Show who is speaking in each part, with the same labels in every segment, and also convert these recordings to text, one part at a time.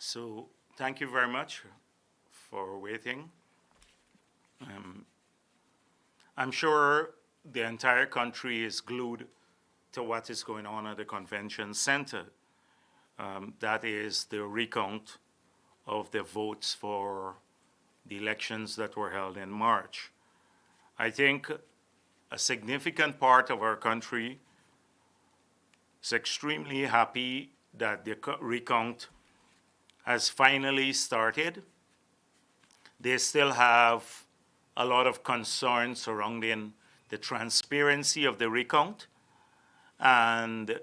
Speaker 1: So thank you very much for waiting. Um, I'm sure the entire country is glued to what is going on at the convention center. That is the recount of the votes for the elections that were held in March. I think a significant part of our country is extremely happy that the recount has finally started. They still have a lot of concerns surrounding the transparency of the recount and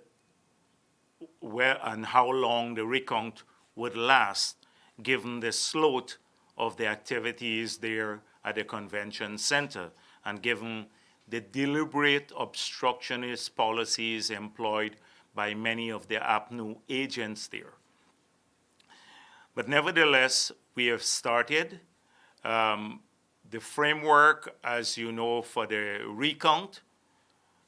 Speaker 1: where and how long the recount would last, given the slot of the activities there at the convention center, and given the deliberate obstructionist policies employed by many of the APNU agents there. But nevertheless, we have started. The framework, as you know, for the recount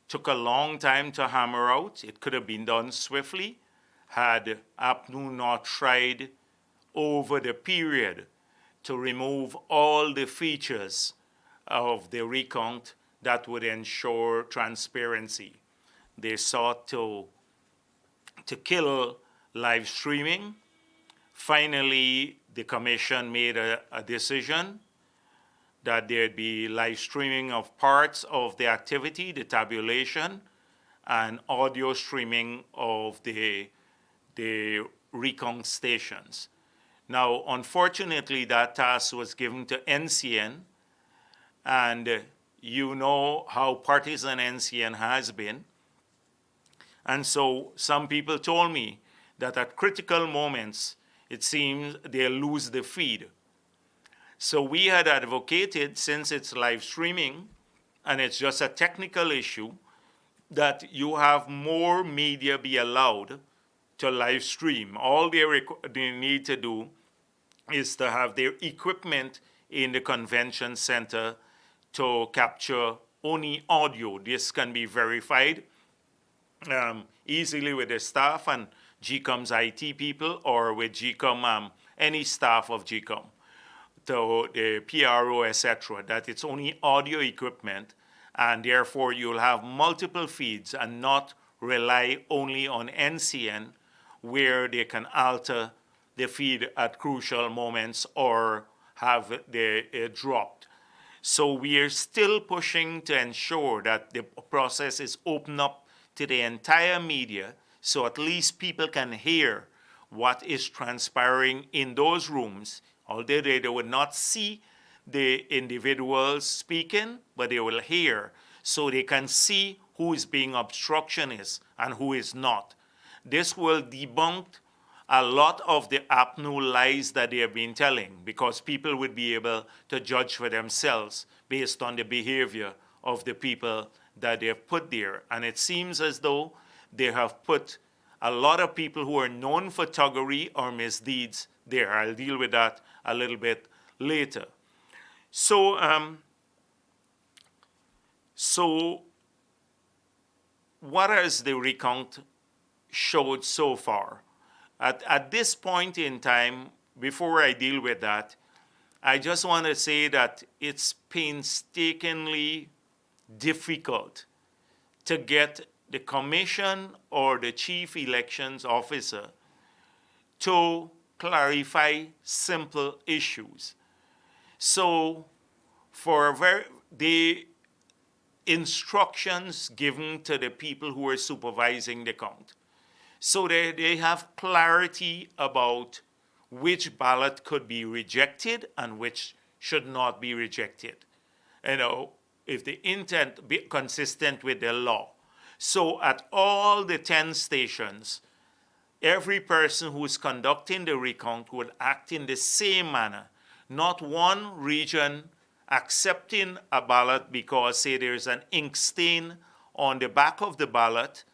Speaker 1: took a long time to hammer out. It could have been done swiftly had APNU not tried over the period to remove all the features of the recount that would ensure transparency. They sought to kill live streaming. Finally, the commission made a decision that there'd be live streaming of parts of the activity, the tabulation, and audio streaming of the recount stations. Now, unfortunately, that task was given to NCN, and you know how partisan NCN has been. And so some people told me that at critical moments, it seems they lose the feed. So we had advocated, since it's live streaming and it's just a technical issue, that you have more media be allowed to live stream. All they need to do is to have their equipment in the convention center to capture only audio. This can be verified easily with the staff and GCOM's IT people, or with GCOM, any staff of GCOM, to the PRO, etc., that it's only audio equipment, and therefore you'll have multiple feeds and not rely only on NCN, where they can alter the feed at crucial moments or have it dropped. So we are still pushing to ensure that the process is open up to the entire media, so at least people can hear what is transpiring in those rooms, although they would not see the individuals speaking, but they will hear, so they can see who is being obstructionist and who is not. This will debunk a lot of the APNU lies that they have been telling, because people would be able to judge for themselves based on the behavior of the people that they have put there. And it seems as though they have put a lot of people who are known for thuggery or misdeeds there. I'll deal with that a little bit later. So what has the recount showed so far? At this point in time, before I deal with that, I just want to say that it's painstakingly difficult to get the commission or the chief elections officer to clarify simple issues. So for the instructions given to the people who are supervising the count, so they have clarity about which ballot could be rejected and which should not be rejected. You know, if the intent be consistent with the law. So at all the 10 stations, every person who is conducting the recount would act in the same manner. Not one region accepting a ballot because, say, there's an ink stain on the back of the ballot,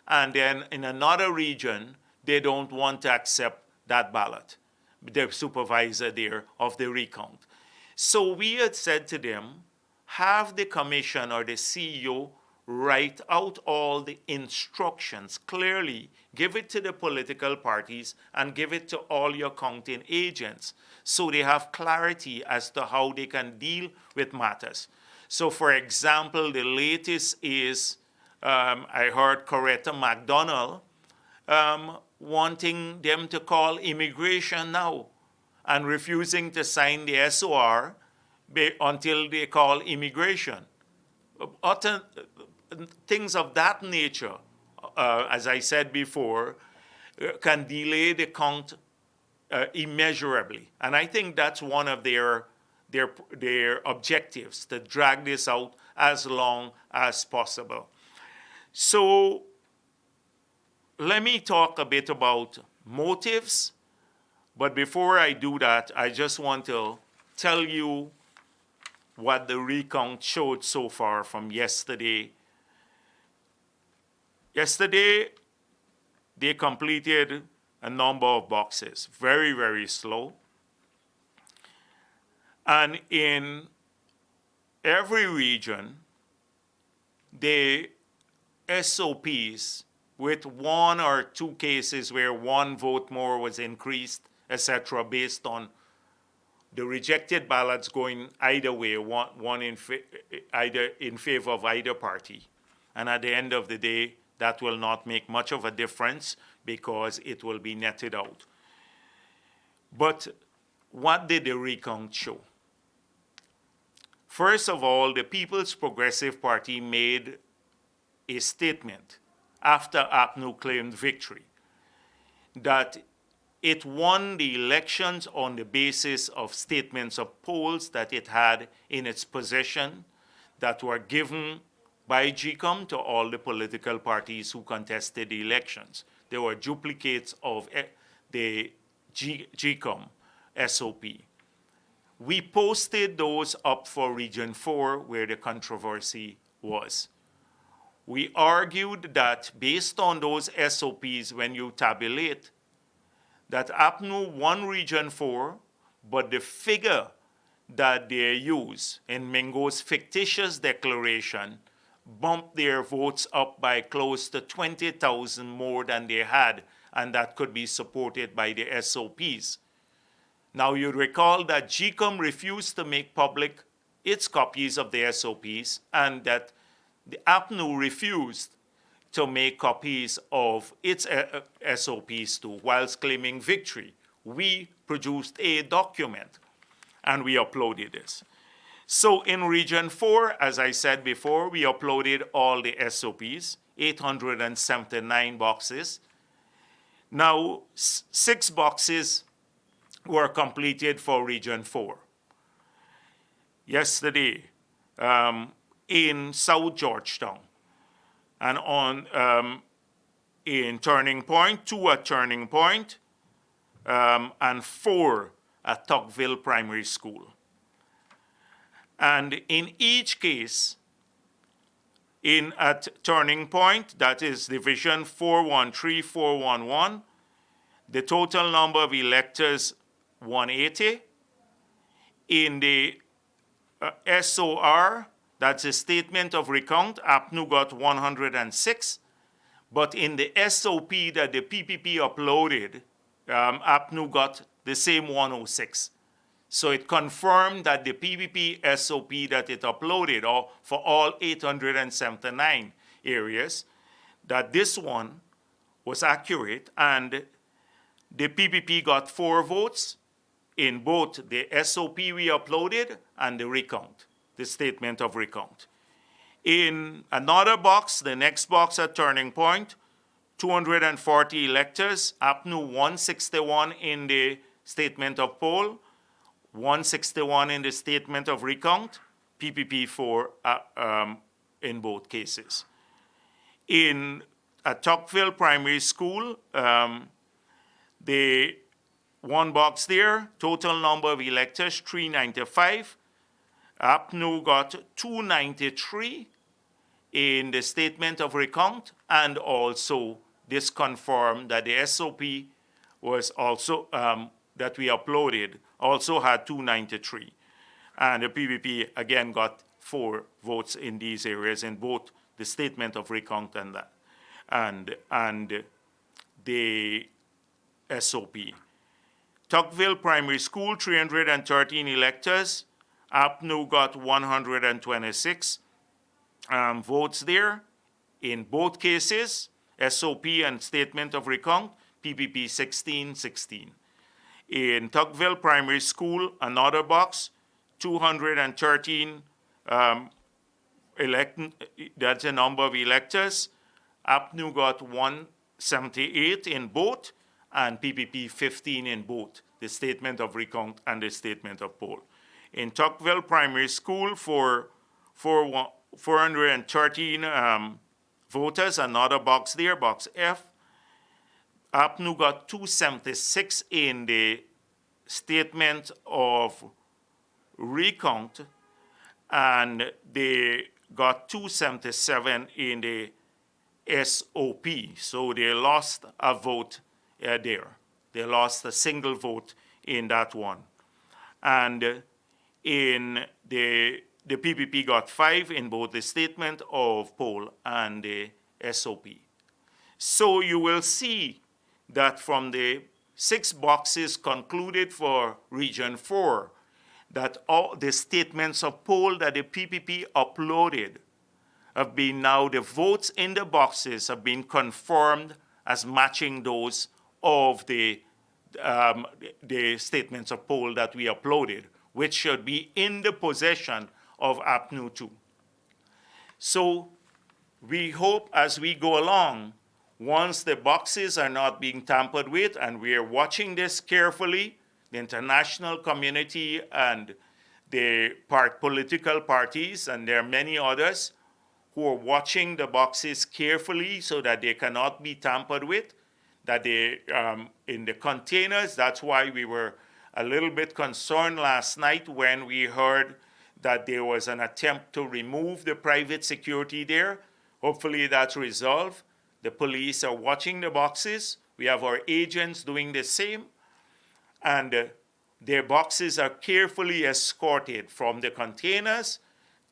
Speaker 1: and then in another region, they don't want to accept that ballot, the supervisor there of the recount. So we had said to them, have the commission or the CEO write out all the instructions clearly, give it to the political parties, and give it to all your counting agents so they have clarity as to how they can deal with matters. So, for example, the latest is I heard Coretta McDonald wanting them to call immigration now and refusing to sign the SOR until they call immigration. Utter, things of that nature, as I said before, can delay the count immeasurably. And I think that's one of their objectives, to drag this out as long as possible. So let me talk a bit about motives. But before I do that, I just want to tell you what the recount showed so far from yesterday. Yesterday, they completed a number of boxes, very, very slow. And in every region, the SOPs, with one or two cases where one vote more was increased, etc., based on the rejected ballots going either way, either in favor of either party. And at the end of the day, that will not make much of a difference because it will be netted out. But what did the recount show? First of all, the People's Progressive Party made a statement after APNU claimed victory that it won the elections on the basis of statements of polls that it had in its possession that were given by GCOM to all the political parties who contested the elections. There were duplicates of the GCOM SOP. We posted those up for Region 4 where the controversy was. We argued that based on those SOPs, when you tabulate, that APNU won Region 4, but the figure that they use in Mingo's fictitious declaration bumped their votes up by close to 20,000 more than they had, and that could be supported by the SOPs. Now, you recall that GCOM refused to make public its copies of the SOPs, and that the APNU refused to make copies of its SOPs too, whilst claiming victory. We produced a document, and we uploaded this. So in Region 4, as I said before, we uploaded all the SOPs, 879 boxes. Now, 6 boxes were completed for Region 4. Yesterday, in South Georgetown, and in Turning Point, 2 at Turning Point, and 4 at Tuckville Primary School. And in each case, at Turning Point, that is Division 413-411, the total number of electors, 180. In the SOR, that's a statement of recount, APNU got 106. But in the SOP that the PPP uploaded, APNU got the same 106. So it confirmed that the PPP SOP that it uploaded, or for all 879 areas, that this one was accurate, and the PPP got 4 votes in both the SOP we uploaded and the recount, the statement of recount. In another box, the next box at Turning Point, 240 electors, APNU 161 in the statement of poll, 161 in the statement of recount, PPP 4 in both cases. At Tuckville Primary School, the one box there, total number of electors, 395. APNU got 293 in the statement of recount, and also this confirmed that the SOP was also, that we uploaded, also had 293. And the PPP again got 4 votes in these areas in both the statement of recount and that, and the SOP. Tuckville Primary School, 313 electors. APNU got 126 votes there. In both cases, SOP and statement of recount, PPP 1616. In Tuckville Primary School, another box, 213 that's the number of electors. APNU got 178 in both, and PPP 15 in both, the statement of recount and the statement of poll. In Tuckville Primary School, for 413 voters, another box there, box F. APNU got 276 in the statement of recount, and they got 277 in the SOP. So they lost a vote there. They lost a single vote in that one. And in the PPP got 5 in both the statement of poll and the SOP. So you will see that from the 6 boxes concluded for Region 4, that all the statements of poll that the PPP uploaded have been now, the votes in the boxes have been confirmed as matching those of the statements of poll that we uploaded, which should be in the possession of APNU too. So we hope as we go along, once the boxes are not being tampered with, and we are watching this carefully, the international community and the political parties, and there are many others who are watching the boxes carefully so that they cannot be tampered with, that they, in the containers, that's why we were a little bit concerned last night when we heard that there was an attempt to remove the private security there. Hopefully that's resolved. The police are watching the boxes. We have our agents doing the same. And their boxes are carefully escorted from the containers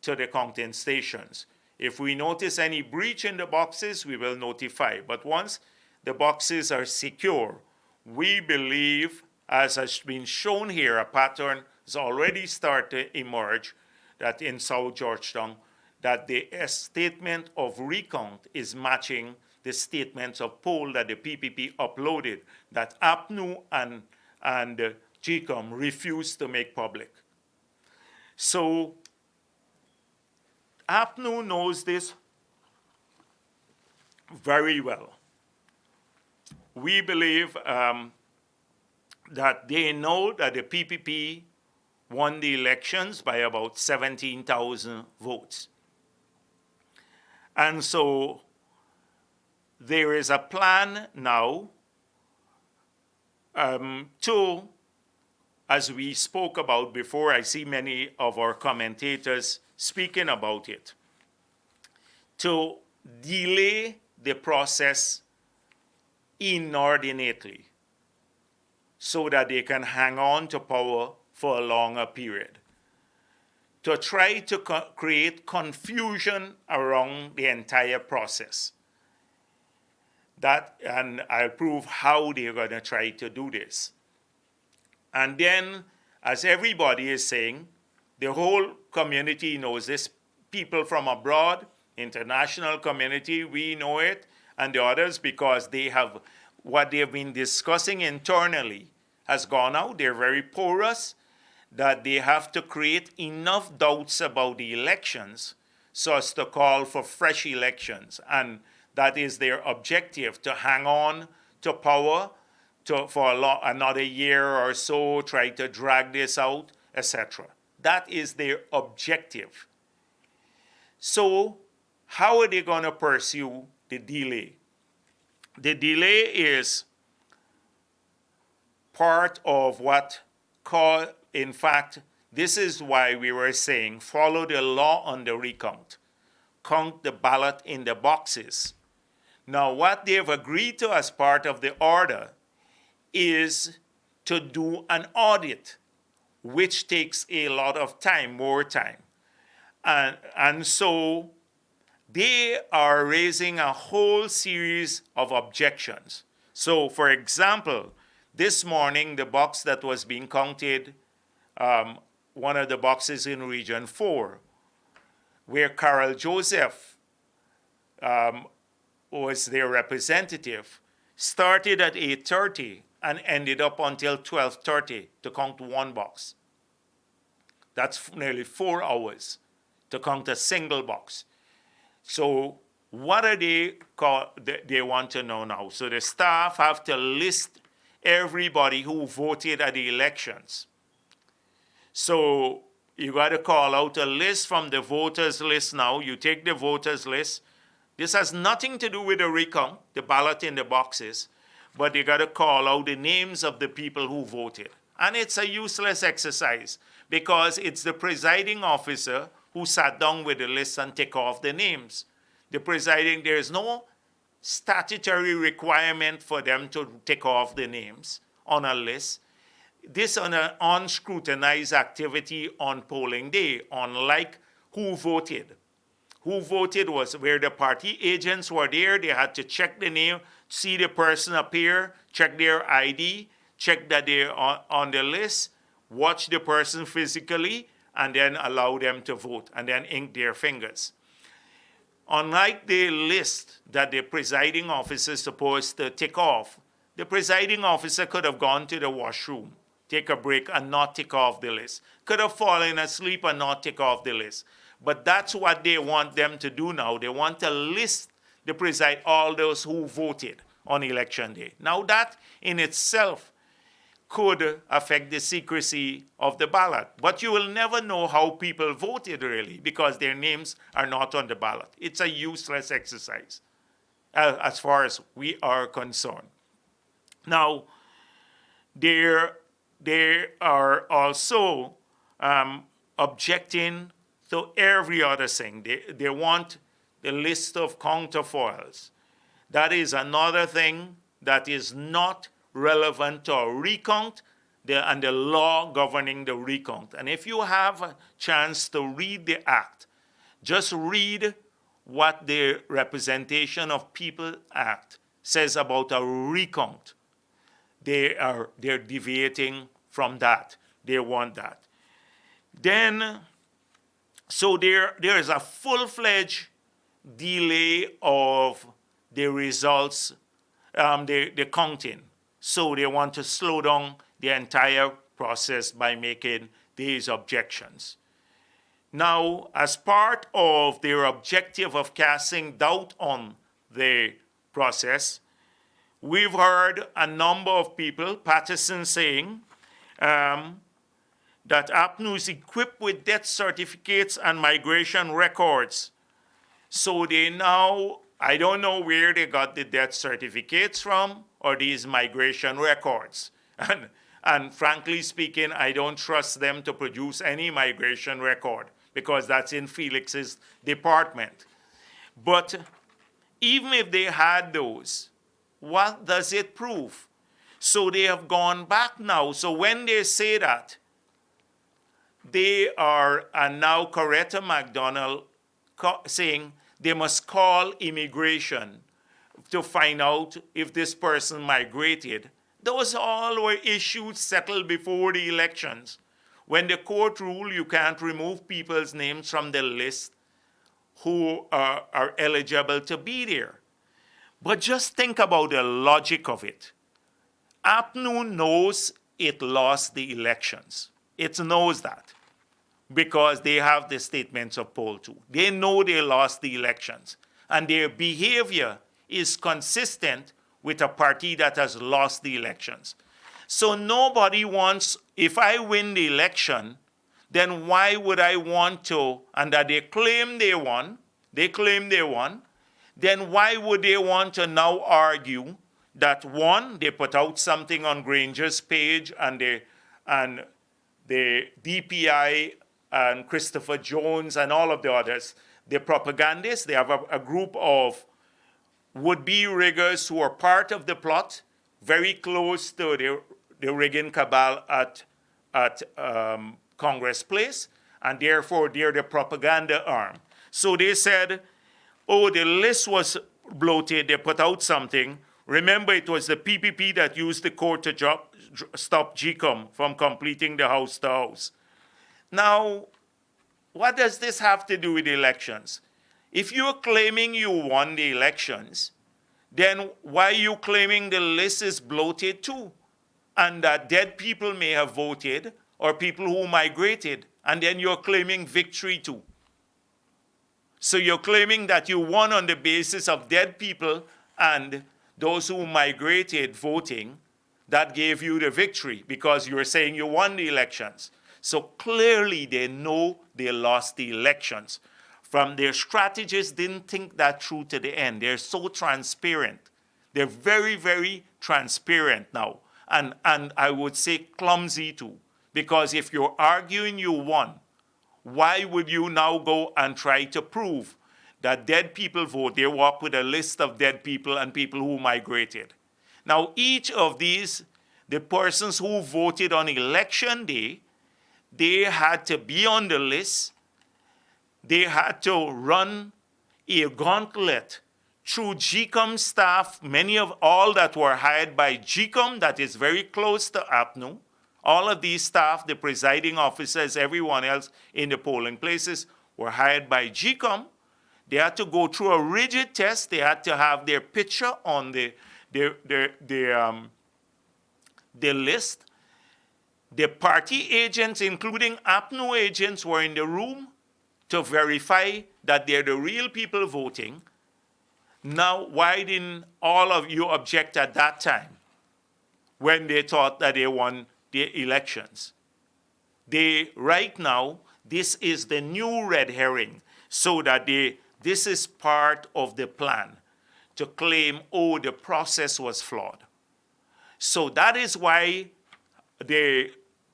Speaker 1: to the counting stations. If we notice any breach in the boxes, we will notify. But once the boxes are secure, we believe, as has been shown here, a pattern has already started to emerge that in South Georgetown, that the statement of recount is matching the statements of poll that the PPP uploaded, that APNU and GCOM refused to make public. So APNU knows this very well. We believe that they know that the PPP won the elections by about 17,000 votes. And so there is a plan now to, as we spoke about before, I see many of our commentators speaking about it, to delay the process inordinately so that they can hang on to power for a longer period, to try to create confusion around the entire process. That, and I'll prove how they're going to try to do this. And then, as everybody is saying, the whole community knows this. People from abroad, international community, we know it, and the others, because they have, what they've been discussing internally has gone out. They're very porous, that they have to create enough doubts about the elections so as to call for fresh elections. And that is their objective, to hang on to power for another year or so, try to drag this out, etc. That is their objective. So how are they going to pursue the delay? The delay is part of what in fact, this is why we were saying follow the law on the recount. Count the ballot in the boxes. Now, what they've agreed to as part of the order is to do an audit, which takes a lot of time, more time. And so they are raising a whole series of objections. So, for example, this morning, the box that was being counted, one of the boxes in Region 4, where Carol Joseph was their representative, started at 8:30 and ended up until 12:30 to count one box. That's nearly 4 hours to count a single box. So what are they want to know now? So the staff have to list everybody who voted at the elections. So you got to call out a list from the voters list now. You take the voters list. This has nothing to do with the recount, the ballot in the boxes, but you got to call out the names of the people who voted. And it's a useless exercise because it's the presiding officer who sat down with the list and take off the names. There is no statutory requirement for them to take off the names on a list. This is an unscrutinized activity on polling day, unlike who voted. Who voted was where the party agents were there. They had to check the name, see the person appear, check their ID, check that they're on the list, watch the person physically, and then allow them to vote, and then ink their fingers. Unlike the list that the presiding officer is supposed to tick off, the presiding officer could have gone to the washroom, take a break, and not tick off the list. Could have fallen asleep and not tick off the list. But that's what they want them to do now. They want to list all those who voted on election day. Now that in itself could affect the secrecy of the ballot. But you will never know how people voted really because their names are not on the ballot. It's a useless exercise as far as we are concerned. Now, they are also objecting to every other thing. They want the list of counterfoils. That is another thing that is not relevant to a recount and the law governing the recount. And if you have a chance to read the act, just read what the Representation of People Act says about a recount. They're deviating from that. They want that. Then, so there is a full-fledged delay of the results, the counting. So they want to slow down the entire process by making these objections. Now, as part of their objective of casting doubt on the process, we've heard a number of people, Patterson saying, that APNU is equipped with death certificates and migration records. So they now, I don't know where they got the death certificates from or these migration records. And frankly speaking, I don't trust them to produce any migration record because that's in Felix's department. But even if they had those, what does it prove? So they have gone back now. So when they say that, they are now Coretta McDonald saying they must call immigration to find out if this person migrated. Those all were issues settled before the elections. When the court ruled you can't remove people's names from the list who are eligible to be there. But just think about the logic of it. APNU knows it lost the elections. It knows that because they have the statements of poll 2. They know they lost the elections. And their behavior is consistent with a party that has lost the elections. So nobody wants, if I win the election, then why would I want to, and that they claim they won, then why would they want to now argue that one, they put out something on Granger's page and the DPI and Christopher Jones and all of the others, the propagandists, they have a group of would-be riggers who are part of the plot, very close to the rigging cabal at Congress Place, and therefore they're the propaganda arm. So they said, oh, the list was bloated, they put out something. Remember, it was the PPP that used the court to stop GCOM from completing the house to house. Now, what does this have to do with elections? If you're claiming you won the elections, then why are you claiming the list is bloated too? And that dead people may have voted or people who migrated, and then you're claiming victory too. So you're claiming that you won on the basis of dead people and those who migrated voting, that gave you the victory because you're saying you won the elections. So clearly they know they lost the elections. From their strategists didn't think that through to the end. They're so transparent. They're very, very transparent now. And I would say clumsy too. Because if you're arguing you won, why would you now go and try to prove that dead people vote? They walk with a list of dead people and people who migrated. Now, each of these, the persons who voted on election day, they had to be on the list. They had to run a gauntlet through GCOM staff, many of all that were hired by GCOM, that is very close to APNU. All of these staff, the presiding officers, everyone else in the polling places were hired by GCOM. They had to go through a rigid test. They had to have their picture on the list. The party agents, including APNU agents, were in the room to verify that they're the real people voting. Now, why didn't all of you object at that time when they thought that they won the elections? Right now, this is the new red herring, so that this is part of the plan to claim, oh, the process was flawed. So that is why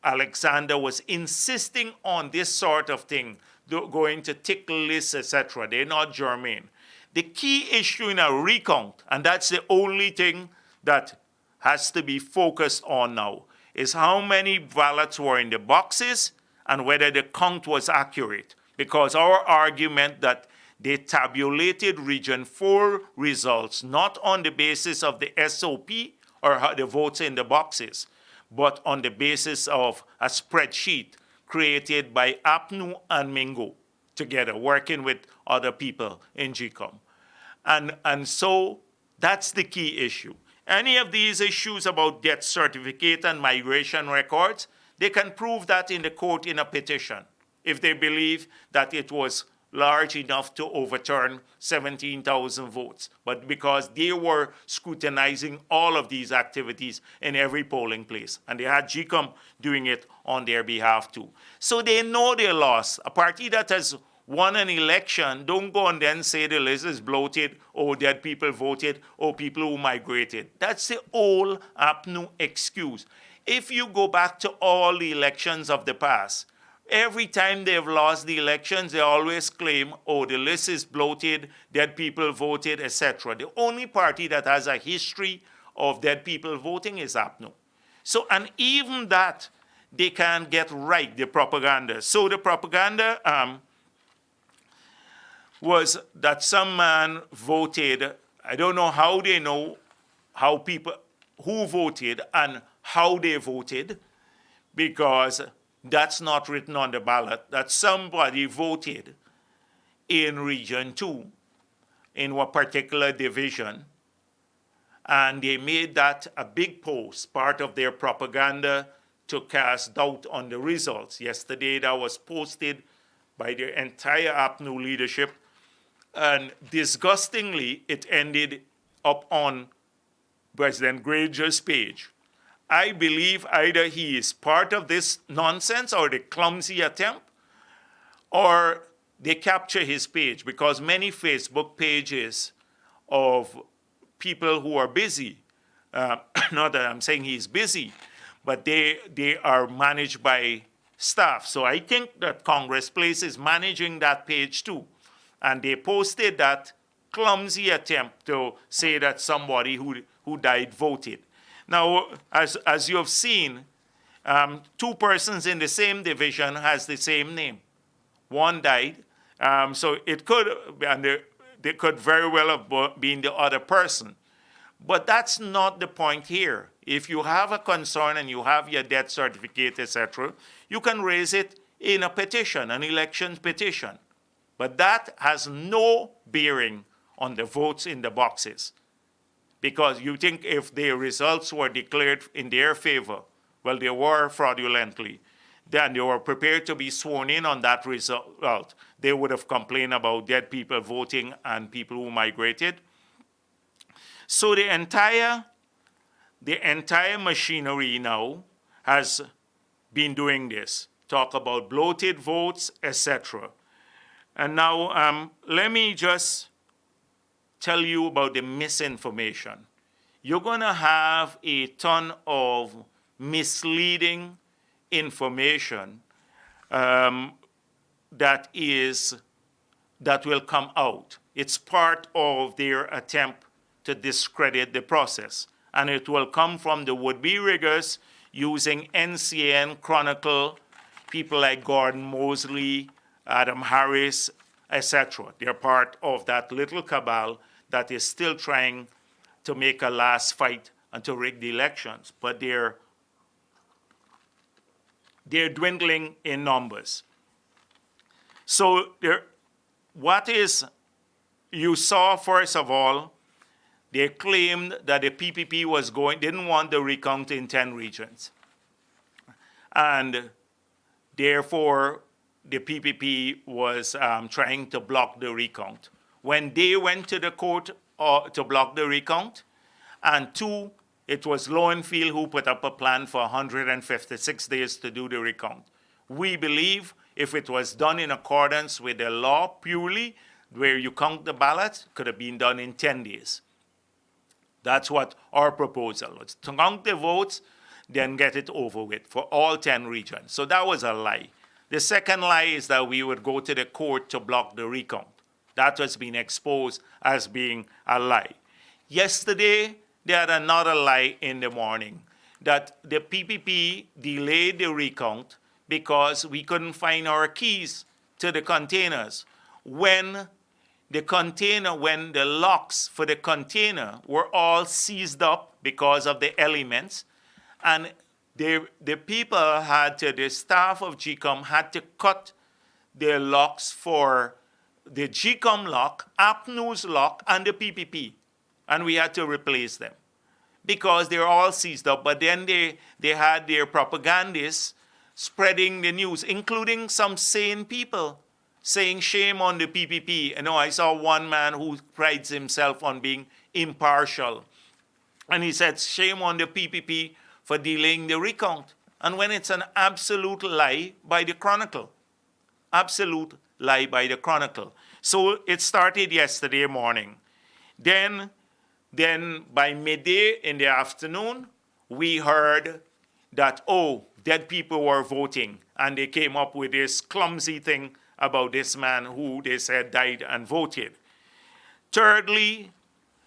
Speaker 1: Alexander was insisting on this sort of thing, going to tick lists, etc. They're not germane. The key issue in a recount, and that's the only thing that has to be focused on now, is how many ballots were in the boxes and whether the count was accurate. Because our argument that they tabulated Region 4 results not on the basis of the SOP or the votes in the boxes, but on the basis of a spreadsheet created by APNU and Mingo together, working with other people in GCOM. And so that's the key issue. Any of these issues about death certificate and migration records, they can prove that in the court in a petition if they believe that it was large enough to overturn 17,000 votes. But because they were scrutinizing all of these activities in every polling place, and they had GCOM doing it on their behalf too. So they know they lost. A party that has won an election, don't go and then say the list is bloated, or dead people voted, or people who migrated. That's the old APNU excuse. If you go back to all the elections of the past, every time they've lost the elections, they always claim, oh, the list is bloated, dead people voted, etc. The only party that has a history of dead people voting is APNU. So, and even that, they can't get right, the propaganda. So the propaganda was that some man voted. I don't know how they know how people, who voted and how they voted, because that's not written on the ballot, that somebody voted in Region 2 in a particular division, and they made that a big post, part of their propaganda to cast doubt on the results. Yesterday that was posted by the entire APNU leadership, and disgustingly, it ended up on President Granger's page. I believe either he is part of this nonsense or the clumsy attempt, or they capture his page, because many Facebook pages of people who are busy, not that I'm saying he's busy, but they are managed by staff. So I think that Congress Place is managing that page too. And they posted that clumsy attempt to say that somebody who died voted. Now, as you have seen, two persons in the same division has the same name. One died, so it could, and they could very well have been the other person. But that's not the point here. If you have a concern and you have your death certificate, etc., you can raise it in a petition, an election petition. But that has no bearing on the votes in the boxes. Because you think if the results were declared in their favor, well, they were fraudulently, then they were prepared to be sworn in on that result. They would have complained about dead people voting and people who migrated. So the entire machinery now has been doing this. Talk about bloated votes, etc. And now let me just tell you about the misinformation. You're going to have a ton of misleading information that will come out. It's part of their attempt to discredit the process. And it will come from the would-be riggers using NCN, Chronicle, people like Gordon Mosley, Adam Harris, etc. They're part of that little cabal that is still trying to make a last fight and to rig the elections. But they're dwindling in numbers. So you saw, first of all, they claimed that the PPP didn't want the recount in 10 regions. And therefore, the PPP was trying to block the recount. When they went to the court to block the recount, and two, it was Lowenfield who put up a plan for 156 days to do the recount. We believe if it was done in accordance with the law purely, where you count the ballots, could have been done in 10 days. That's what our proposal was. To count the votes, then get it over with for all 10 regions. So that was a lie. The second lie is that we would go to the court to block the recount. That has been exposed as being a lie. Yesterday, they had another lie in the morning, that the PPP delayed the recount because we couldn't find our keys to the containers. When the locks for the container were all seized up because of the elements, and the staff of GCOM had to cut their locks for the GCOM lock, APNU's lock, and the PPP. And we had to replace them because they're all seized up. But then they had their propagandists spreading the news, including some sane people, saying shame on the PPP. You know, I saw one man who prides himself on being impartial. And he said, shame on the PPP for delaying the recount. And when it's an absolute lie by the Chronicle. Absolute lie by the Chronicle. So it started yesterday morning. Then by midday in the afternoon, we heard that, dead people were voting. And they came up with this clumsy thing about this man who they said died and voted. Thirdly,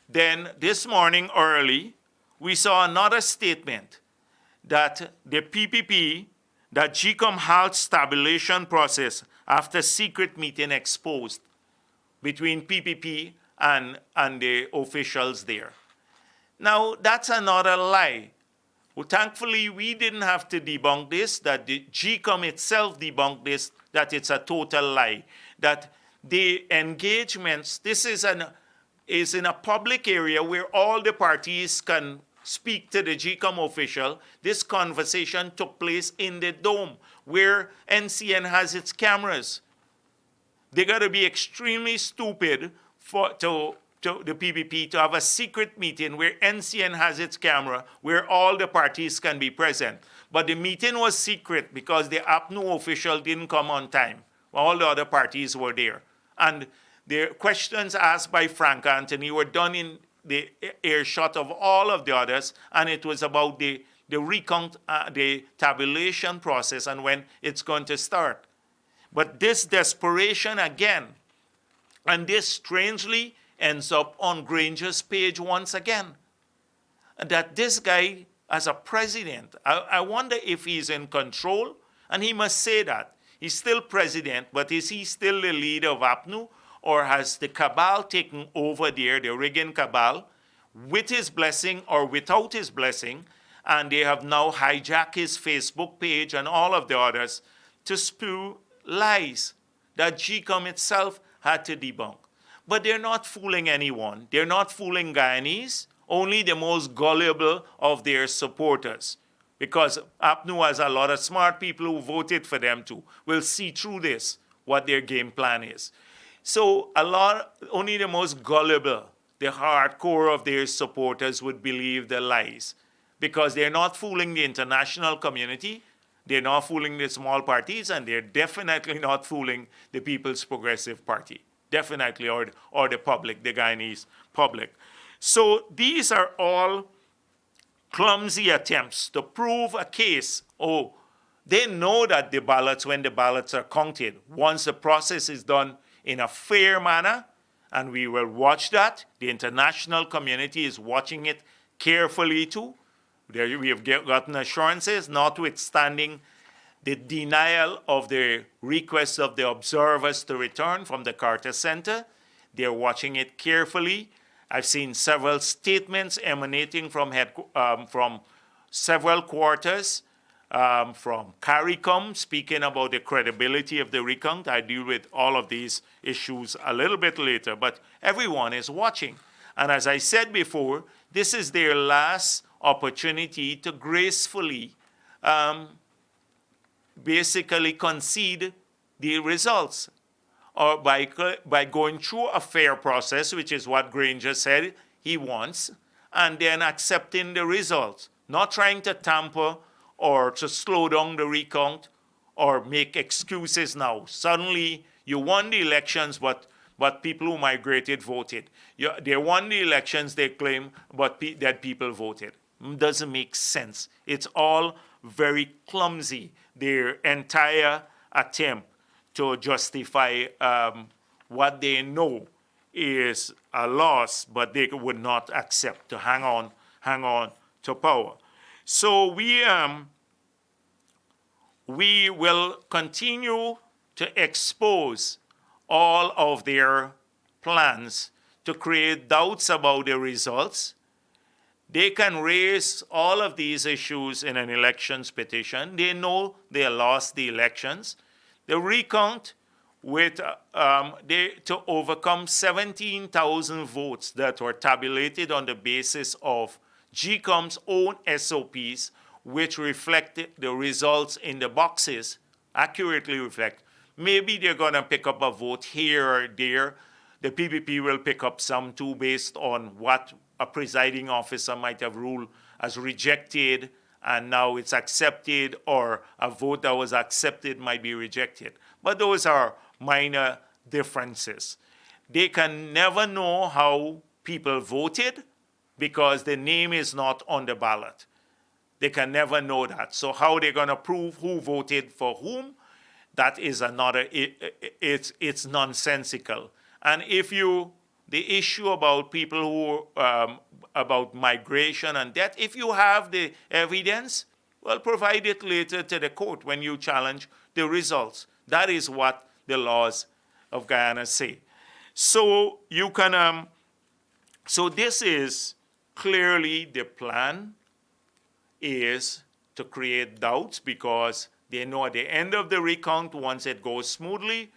Speaker 1: then this morning early, we saw another statement that the PPP, that GCOM halts tabulation process after secret meeting exposed between PPP and the officials there. Now, that's another lie. Well, thankfully, we didn't have to debunk this, that the GCOM itself debunked this, that it's a total lie. That the engagements, this is in a public area where all the parties can speak to the GCOM official. This conversation took place in the Dome, where NCN has its cameras. They got to be extremely stupid to the PPP to have a secret meeting where NCN has its camera, where all the parties can be present. But the meeting was secret because the APNU official didn't come on time. All the other parties were there. And the questions asked by Frank Anthony were done in the earshot of all of the others, and it was about the recount, the tabulation process and when it's going to start. But this desperation again, and this strangely ends up on Granger's page once again, that this guy, as a president, I wonder if he's in control, and he must say that. He's still president, but is he still the leader of APNU? or has the cabal taken over there, the rigging cabal, with his blessing or without his blessing, and they have now hijacked his Facebook page and all of the others to spew lies that GCOM itself had to debunk. But they're not fooling anyone. They're not fooling Guyanese, only the most gullible of their supporters. Because APNU has a lot of smart people who voted for them too, will see through this, what their game plan is. So only the most gullible, the hardcore of their supporters would believe the lies. Because they're not fooling the international community, they're not fooling the small parties, and they're definitely not fooling the People's Progressive Party. Definitely, or the public, the Guyanese public. So these are all clumsy attempts to prove a case. Oh, they know that the ballots, when the ballots are counted, once the process is done in a fair manner, and we will watch that, the international community is watching it carefully too. We have gotten assurances, notwithstanding the denial of the request of the observers to return from the Carter Center. They're watching it carefully. I've seen several statements emanating from several quarters, from CARICOM, speaking about the credibility of the recount. I deal with all of these issues a little bit later, but everyone is watching. And as I said before, this is their last opportunity to gracefully basically concede the results, or by going through a fair process, which is what Granger said he wants, and then accepting the results, not trying to tamper or to slow down the recount or make excuses now. Suddenly, you won the elections, but people who migrated voted. They won the elections, they claim, but that people voted. Doesn't make sense. It's all very clumsy, their entire attempt to justify what they know is a loss, but they would not accept to hang on to power. So we will continue to expose all of their plans to create doubts about the results. They can raise all of these issues in an elections petition. They know they lost the elections. The recount to overcome 17,000 votes that were tabulated on the basis of GCOM's own SOPs, which reflected the results in the boxes, accurately reflect. Maybe they're going to pick up a vote here or there. The PPP will pick up some too based on what a presiding officer might have ruled as rejected and now it's accepted, or a vote that was accepted might be rejected. But those are minor differences. They can never know how people voted because the name is not on the ballot. They can never know that. So how they're going to prove who voted for whom, that is another, it's nonsensical. And the issue about people who, about migration and that, if you have the evidence, well, provide it later to the court when you challenge the results. That is what the laws of Guyana say. So you can, so this is clearly the plan is to create doubts because they know at the end of the recount, once it goes smoothly,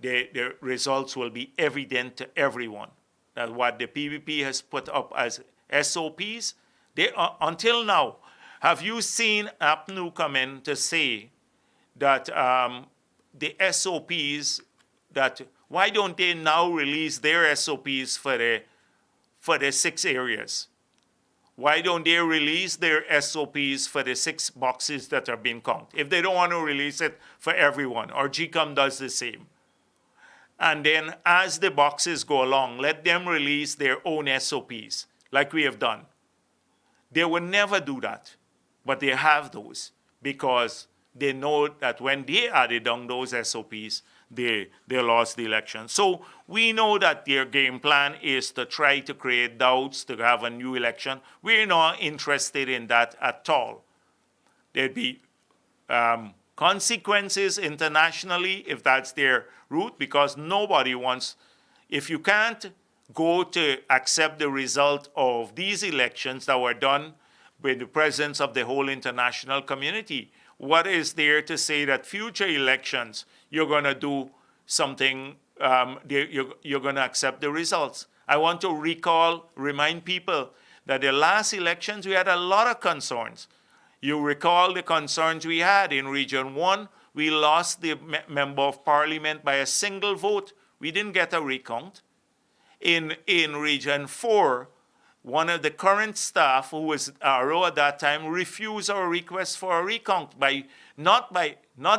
Speaker 1: the results will be evident to everyone. That what the PPP has put up as SOPs, until now, have you seen APNU come in to say that the SOPs, that why don't they now release their SOPs for the 6 areas? Why don't they release their SOPs for the 6 boxes that are being counted? If they don't want to release it for everyone, or GCOM does the same. And then as the boxes go along, let them release their own SOPs, like we have done. They would never do that, but they have those because they know that when they added on those SOPs, they lost the election. So we know that their game plan is to try to create doubts, to have a new election. We're not interested in that at all. There'd be consequences internationally if that's their route, because nobody wants if you can't go to accept the result of these elections that were done with the presence of the whole international community, what is there to say that future elections you're going to do something, you're going to accept the results? I want to remind people that the last elections we had a lot of concerns. You recall the concerns we had in Region 1. We lost the member of parliament by a single vote. We didn't get a recount. In Region 4, one of the current staff, who was RO at that time, refused our request for a recount not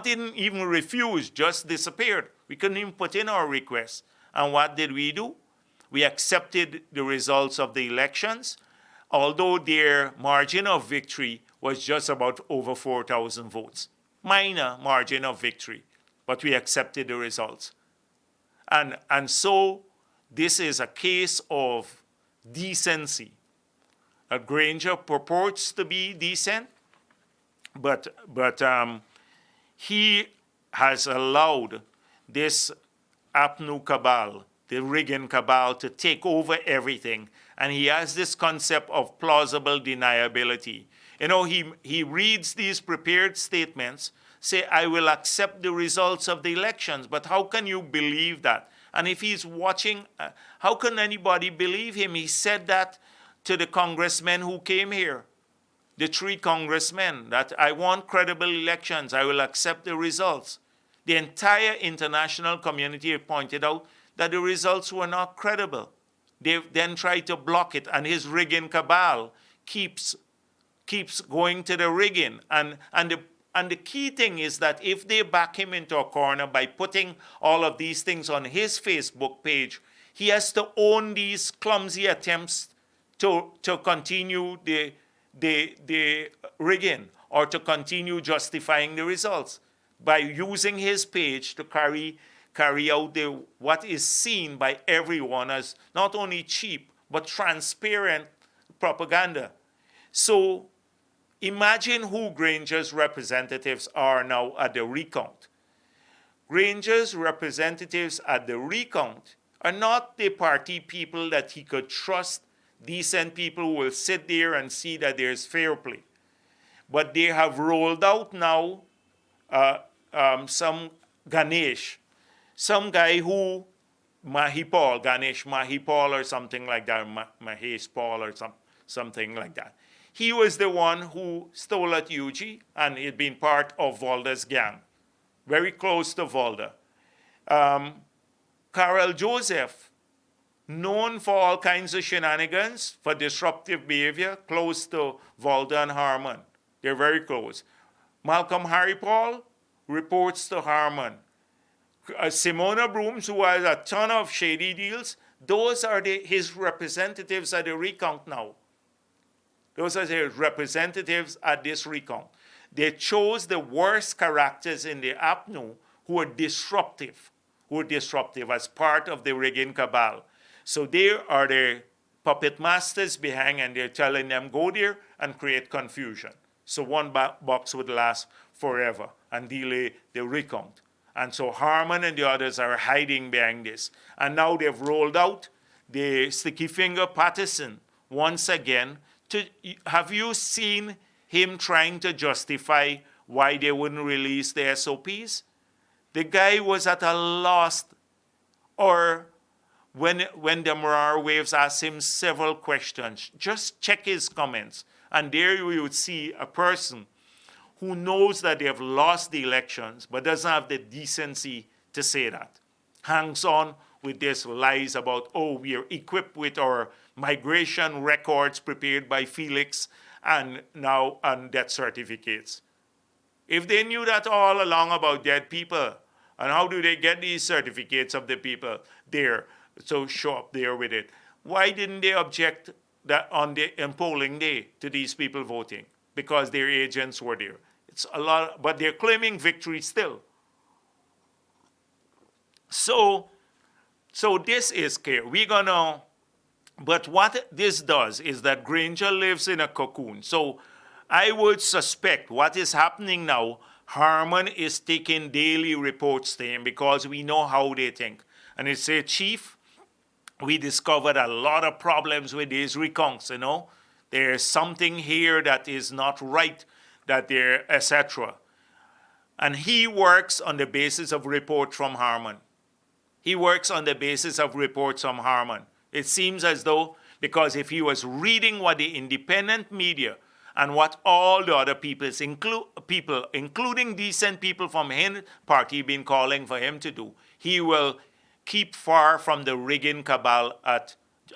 Speaker 1: didn't even refuse, just disappeared. We couldn't even put in our request. And what did we do? We accepted the results of the elections, although their margin of victory was just about over 4,000 votes. Minor margin of victory, but we accepted the results. And so this is a case of decency. Granger purports to be decent, but he has allowed this APNU cabal, the rigging cabal, to take over everything. And he has this concept of plausible deniability. You know, he reads these prepared statements, say, I will accept the results of the elections, but how can you believe that? And if he's watching, how can anybody believe him? He said that to the congressmen who came here, the 3 congressmen, that I want credible elections, I will accept the results. The entire international community pointed out that the results were not credible. They then tried to block it, and his rigging cabal keeps going to the rigging. And the key thing is that if they back him into a corner by putting all of these things on his Facebook page, he has to own these clumsy attempts to continue the rigging or to continue justifying the results by using his page to carry out what is seen by everyone as not only cheap but transparent propaganda. So imagine who Granger's representatives are now at the recount. Granger's representatives at the recount are not the party people that he could trust, decent people who will sit there and see that there's fair play. But they have rolled out now some Ganesh, some guy who, Ganesh Mahipal or something like that, Mahesh Paul or something like that. He was the one who stole at UG, and he'd been part of Volda's gang, very close to Volda. Carol Joseph, known for all kinds of shenanigans, for disruptive behavior, close to Volda and Harmon. They're very close. Malcolm Harry-Paul reports to Harmon. Simona Brooms, who has a ton of shady deals, those are his representatives at the recount now. Those are his representatives at this recount. They chose the worst characters in the APNU who are disruptive as part of the rigging cabal. So they are the puppet masters behind, and they're telling them, go there and create confusion. So one box would last forever and delay the recount. And so Harmon and the others are hiding behind this. And now they've rolled out the sticky finger Patterson once again. Have you seen him trying to justify why they wouldn't release the SOPs? The guy was at a loss. Or when the Morar Waves asked him several questions, just check his comments. And there you would see a person who knows that they have lost the elections but doesn't have the decency to say that. Hangs on with this lies about, oh, we are equipped with our migration records prepared by Felix and now and death certificates. If they knew that all along about dead people, and how do they get these certificates of the people there, so show up there with it? Why didn't they object that on polling day to these people voting? Because their agents were there. It's a lot, but they're claiming victory still. So this is clear. But what this does is that Granger lives in a cocoon. So I would suspect what is happening now, Harmon is taking daily reports to him because we know how they think. And they say, Chief, we discovered a lot of problems with these recounts, you know. There's something here that is not right, that there, etc. And he works on the basis of reports from Harman. He works on the basis of reports from Harman. It seems as though, because if he was reading what the independent media and what all the other people, including decent people from his party, been calling for him to do, he will keep far from the rigging cabal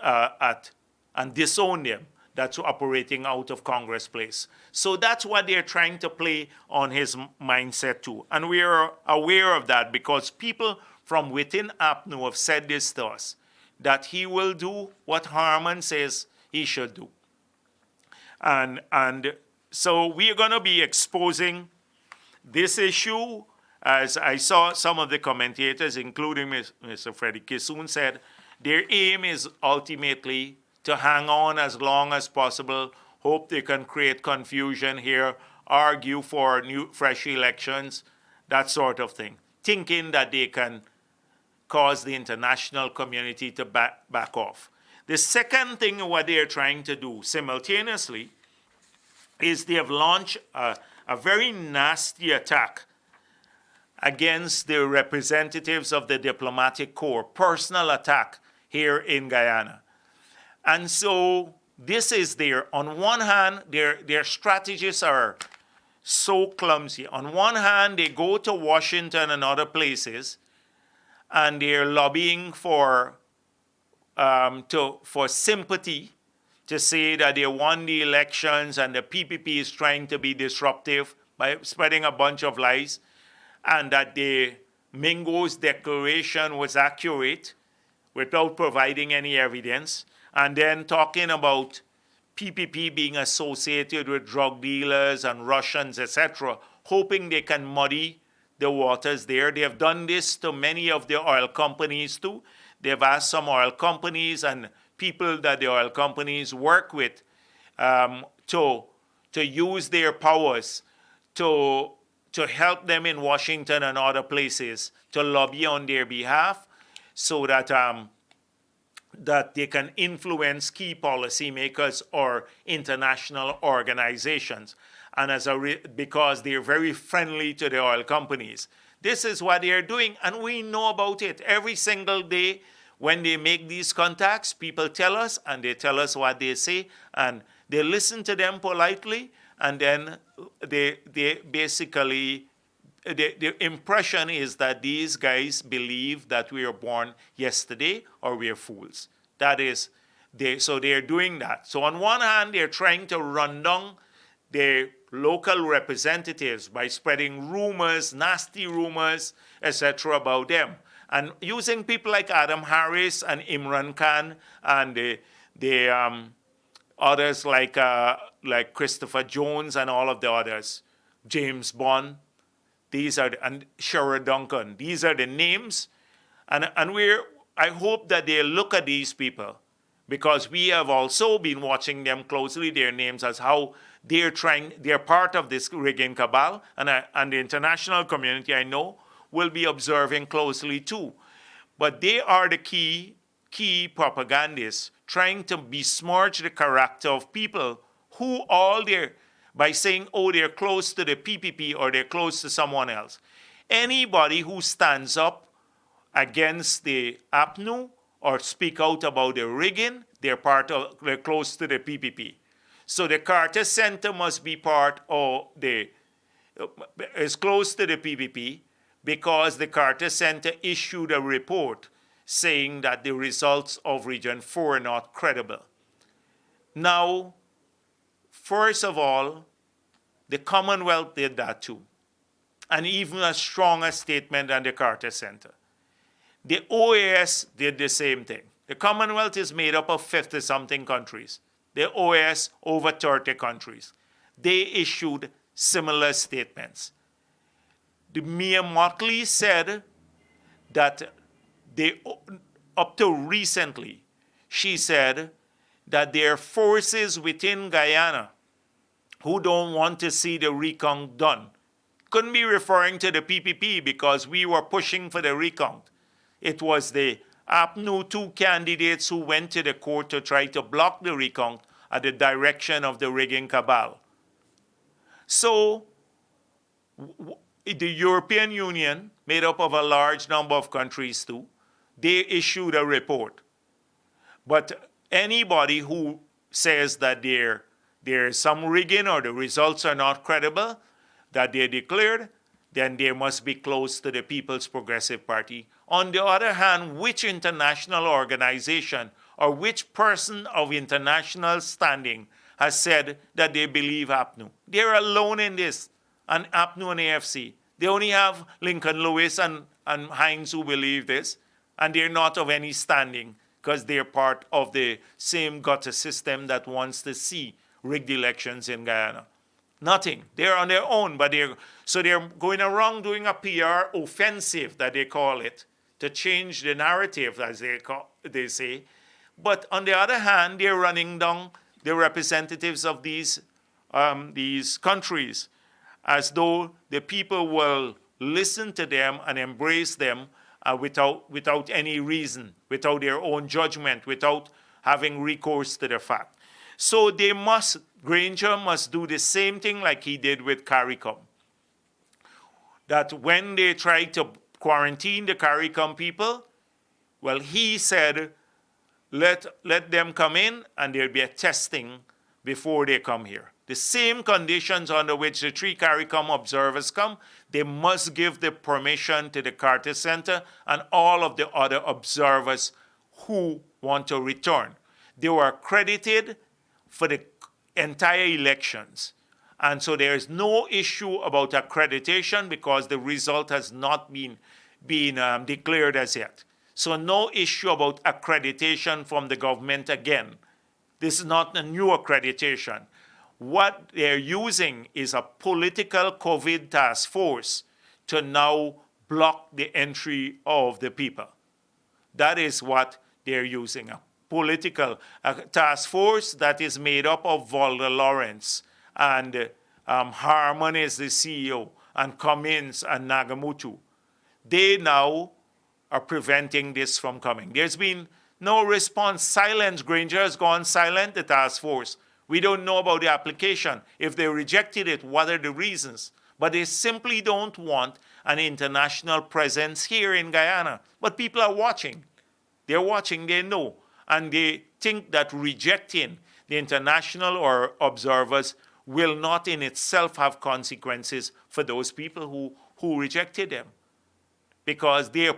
Speaker 1: and disown them that's operating out of Congress Place. So that's what they're trying to play on his mindset too. And we are aware of that because people from within APNU have said this to us, that he will do what Harman says he should do. And so we are going to be exposing this issue. As I saw some of the commentators, including Mr. Freddie Kissoon, said their aim is ultimately to hang on as long as possible, hope they can create confusion here, argue for new, fresh elections, that sort of thing, thinking that they can cause the international community to back off. The second thing what they're trying to do simultaneously is they have launched a very nasty attack against the representatives of the diplomatic corps, personal attack here in Guyana. And so this is on one hand, their strategies are so clumsy. On one hand, they go to Washington and other places, and they're lobbying for sympathy, to say that they won the elections and the PPP is trying to be disruptive by spreading a bunch of lies, and that the Mingo's declaration was accurate without providing any evidence, and then talking about PPP being associated with drug dealers and Russians, etc., hoping they can muddy the waters there. They have done this to many of the oil companies too. They've asked some oil companies and people that the oil companies work with to use their powers to help them in Washington and other places to lobby on their behalf, so that that they can influence key policymakers or international organizations, and because they're very friendly to the oil companies. This is what they're doing, and we know about it. Every single day when they make these contacts, people tell us, and they tell us what they say, and they listen to them politely, and then they basically, the impression is that these guys believe that we were born yesterday or we're fools. That is, so they're doing that. So on one hand, they're trying to run down their local representatives by spreading rumors, nasty rumors, etc. about them, and using people like Adam Harris and Imran Khan and the others like Christopher Jones and all of the others, James Bond. These are and Sherrod Duncan. These are the names, and I hope that they look at these people, because we have also been watching them closely. Their names as how they're part of this rigging cabal, and the international community, I know, will be observing closely too. But they are the key propagandists trying to besmirch the character of people who by saying, oh, they're close to the PPP or they're close to someone else. Anybody who stands up against the APNU or speak out about the rigging, they're close to the PPP. So the Carter Center must be is close to the PPP, because the Carter Center issued a report saying that the results of Region 4 are not credible. Now, first of all, the Commonwealth did that too, and even a stronger statement than the Carter Center. The OAS did the same thing. The Commonwealth is made up of 50-something countries. The OAS, over 30 countries. They issued similar statements. The Mia Mottley said that up to recently, she said that there are forces within Guyana who don't want to see the recount done. Couldn't be referring to the PPP, because we were pushing for the recount. It was the
Speaker 2: APNU, two candidates who went to the court to try to block the recount at the direction of the rigging cabal. So the European Union, made up of a large number of countries too, they issued a report. But anybody who says that there is some rigging or the results are not credible, that they declared, then they must be close to the People's Progressive Party. On the other hand, which international organization or which person of international standing has said that they believe APNU? They're alone in this, and APNU and AFC. They only have Lincoln Lewis and Hines who believe this, and they're not of any standing because they're part of the same gutter system that wants to see rigged elections in Guyana. Nothing. They're on their own, but they're going around doing a PR offensive, that they call it, to change the narrative, as they say. But on the other hand, they're running down the representatives of these countries as though the people will listen to them and embrace them without any reason, without their own judgment, without having recourse to the fact. So Granger must do the same thing like he did with CARICOM. That when they tried to quarantine the CARICOM people, well, he said, let them come in and there'll be a testing before they come here. The same conditions under which the three CARICOM observers come, they must give the permission to the Carter Center and all of the other observers who want to return. They were accredited for the entire elections. And so there is no issue about accreditation because the result has not been declared as yet. So no issue about accreditation from the government again. This is not a new accreditation. What they're using is a political COVID task force to now block the entry of the people. That is what they're using, a political task force that is made up of Walter Lawrence and Harmon is the CEO, and Cummins and Nagamutu. They now are preventing this from coming. There's been no response. Silence. Granger has gone silent, the task force. We don't know about the application. If they rejected it, what are the reasons? But they simply don't want an international presence here in Guyana. But people are watching. They're watching, they know. And they think that rejecting the international or observers will not in itself have consequences for those people who rejected them. Because they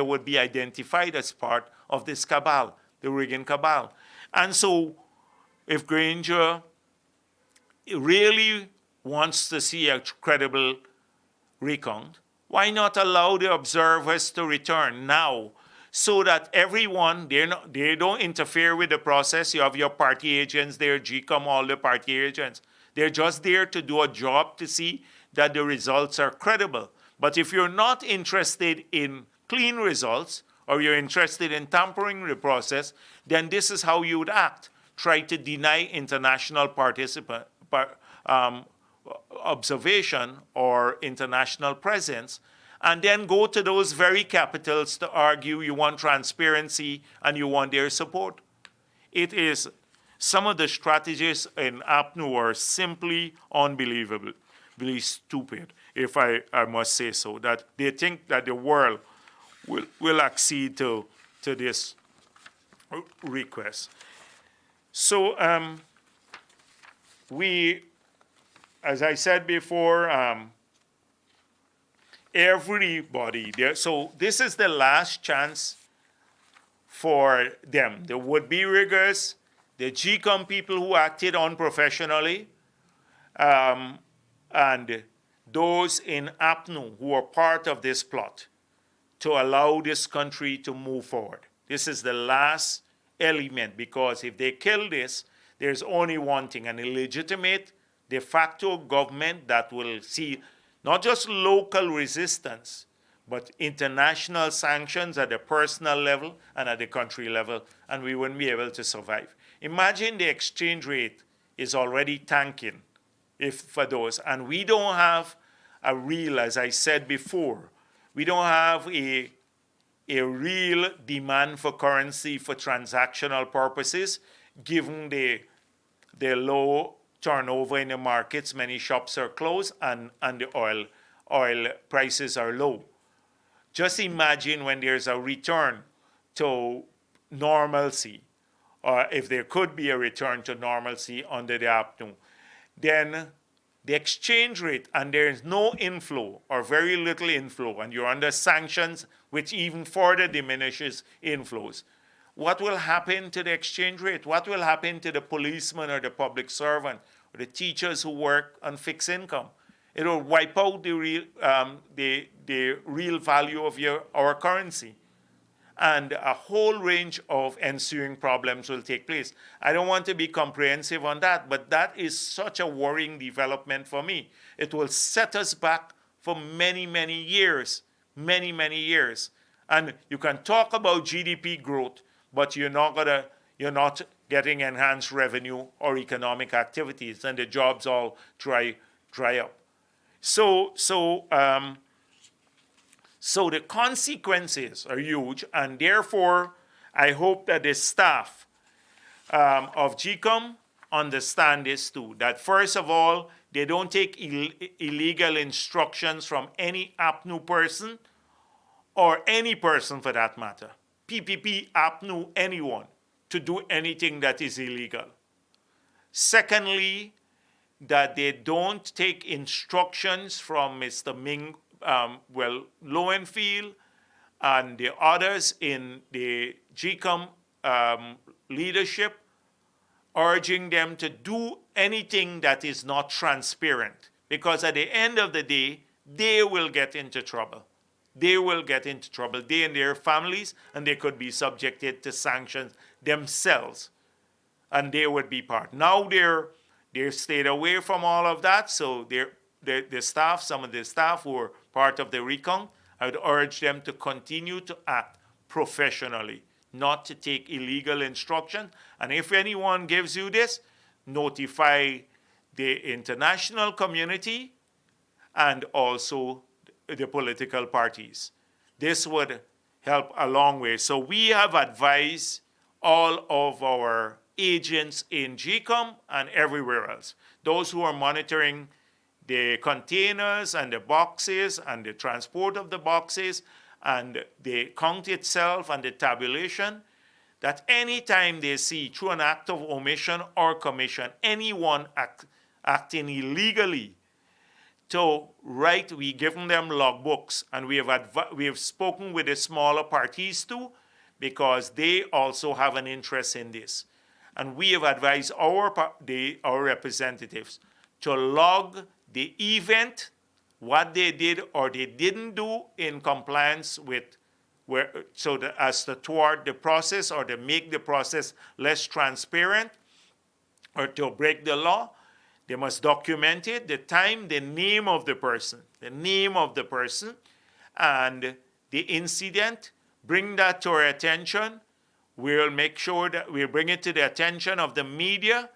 Speaker 2: would be identified as part of this cabal, the rigging cabal. And so if Granger really wants to see a credible recount, why not allow the observers to return now so that everyone, they don't interfere with the process. You have your party agents there, GCOM, all the party agents. They're just there to do a job to see that the results are credible. But if you're not interested in clean results or you're interested in tampering the process, then this is how you would act. Try to deny international observation or international presence, and then go to those very capitals to argue you want transparency and you want their support. It is, some of the strategies in APNU are simply unbelievably stupid, if I must say so, that they think that the world will accede to this request. So as I said before, everybody there. So this is the last chance for them, the would-be riggers, the GCOM people who acted unprofessionally, and those in APNU who are part of this plot to allow this country to move forward. This is the last element, because if they kill this, there's only one thing, an illegitimate de facto government that will see not just local resistance, but international sanctions at the personal level and at the country level, and we wouldn't be able to survive. Imagine the exchange rate is already tanking for those, and we don't have a real, as I said before, we don't have a a real demand for currency for transactional purposes, given the low turnover in the markets. Many shops are closed, and the oil prices are low. Just imagine when there's a return to normalcy, or if there could be a return to normalcy under the APNU, then the exchange rate, and there is no inflow or very little inflow, and you're under sanctions, which even further diminishes inflows. What will happen to the exchange rate? What will happen to the policeman or the public servant or the teachers who work on fixed income? It will wipe out the real value of our currency. And a whole range of ensuing problems will take place. I don't want to be comprehensive on that, but that is such a worrying development for me. It will set us back for many, many years, many, many years. And you can talk about GDP growth, but you're not getting enhanced revenue or economic activities, and the jobs all dry up. So the consequences are huge, and therefore, I hope that the staff of GCOM understand this too, that first of all, they don't take illegal instructions from any APNU person, or any person for that matter, PPP, APNU, anyone, to do anything that is illegal. Secondly, that they don't take instructions from Mr. Ming Lowenfield and the others in the GCOM leadership, urging them to do anything that is not transparent. Because at the end of the day, they will get into trouble. They will get into trouble, they and their families, and they could be subjected to sanctions themselves. And they would be part. Now they're stayed away from all of that, so the staff, some of the staff who are part of the recon, I would urge them to continue to act professionally, not to take illegal instruction. And if anyone gives you this, notify the international community and also the political parties. This would help a long way. So we have advised all of our agents in GCOM and everywhere else, those who are monitoring the containers and the boxes and the transport of the boxes and the count itself and the tabulation, that anytime they see, through an act of omission or commission, anyone acting illegally, we give them logbooks, and we have spoken with the smaller parties too, because they also have an interest in this. And we have advised our representatives to log the event, what they did or they didn't do in compliance with, as to thwart the process or to make the process less transparent or to break the law. They must document it, the time, the name of the person, and the incident. Bring that to our attention. We'll make sure that we bring it to the attention of the media.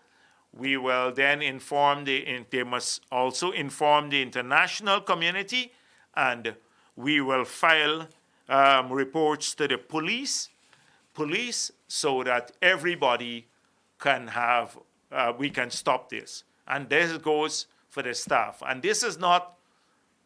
Speaker 2: We will then they must also inform the international community, and we will file reports to the police, so that everybody can have, we can stop this. And this goes for the staff. And this is not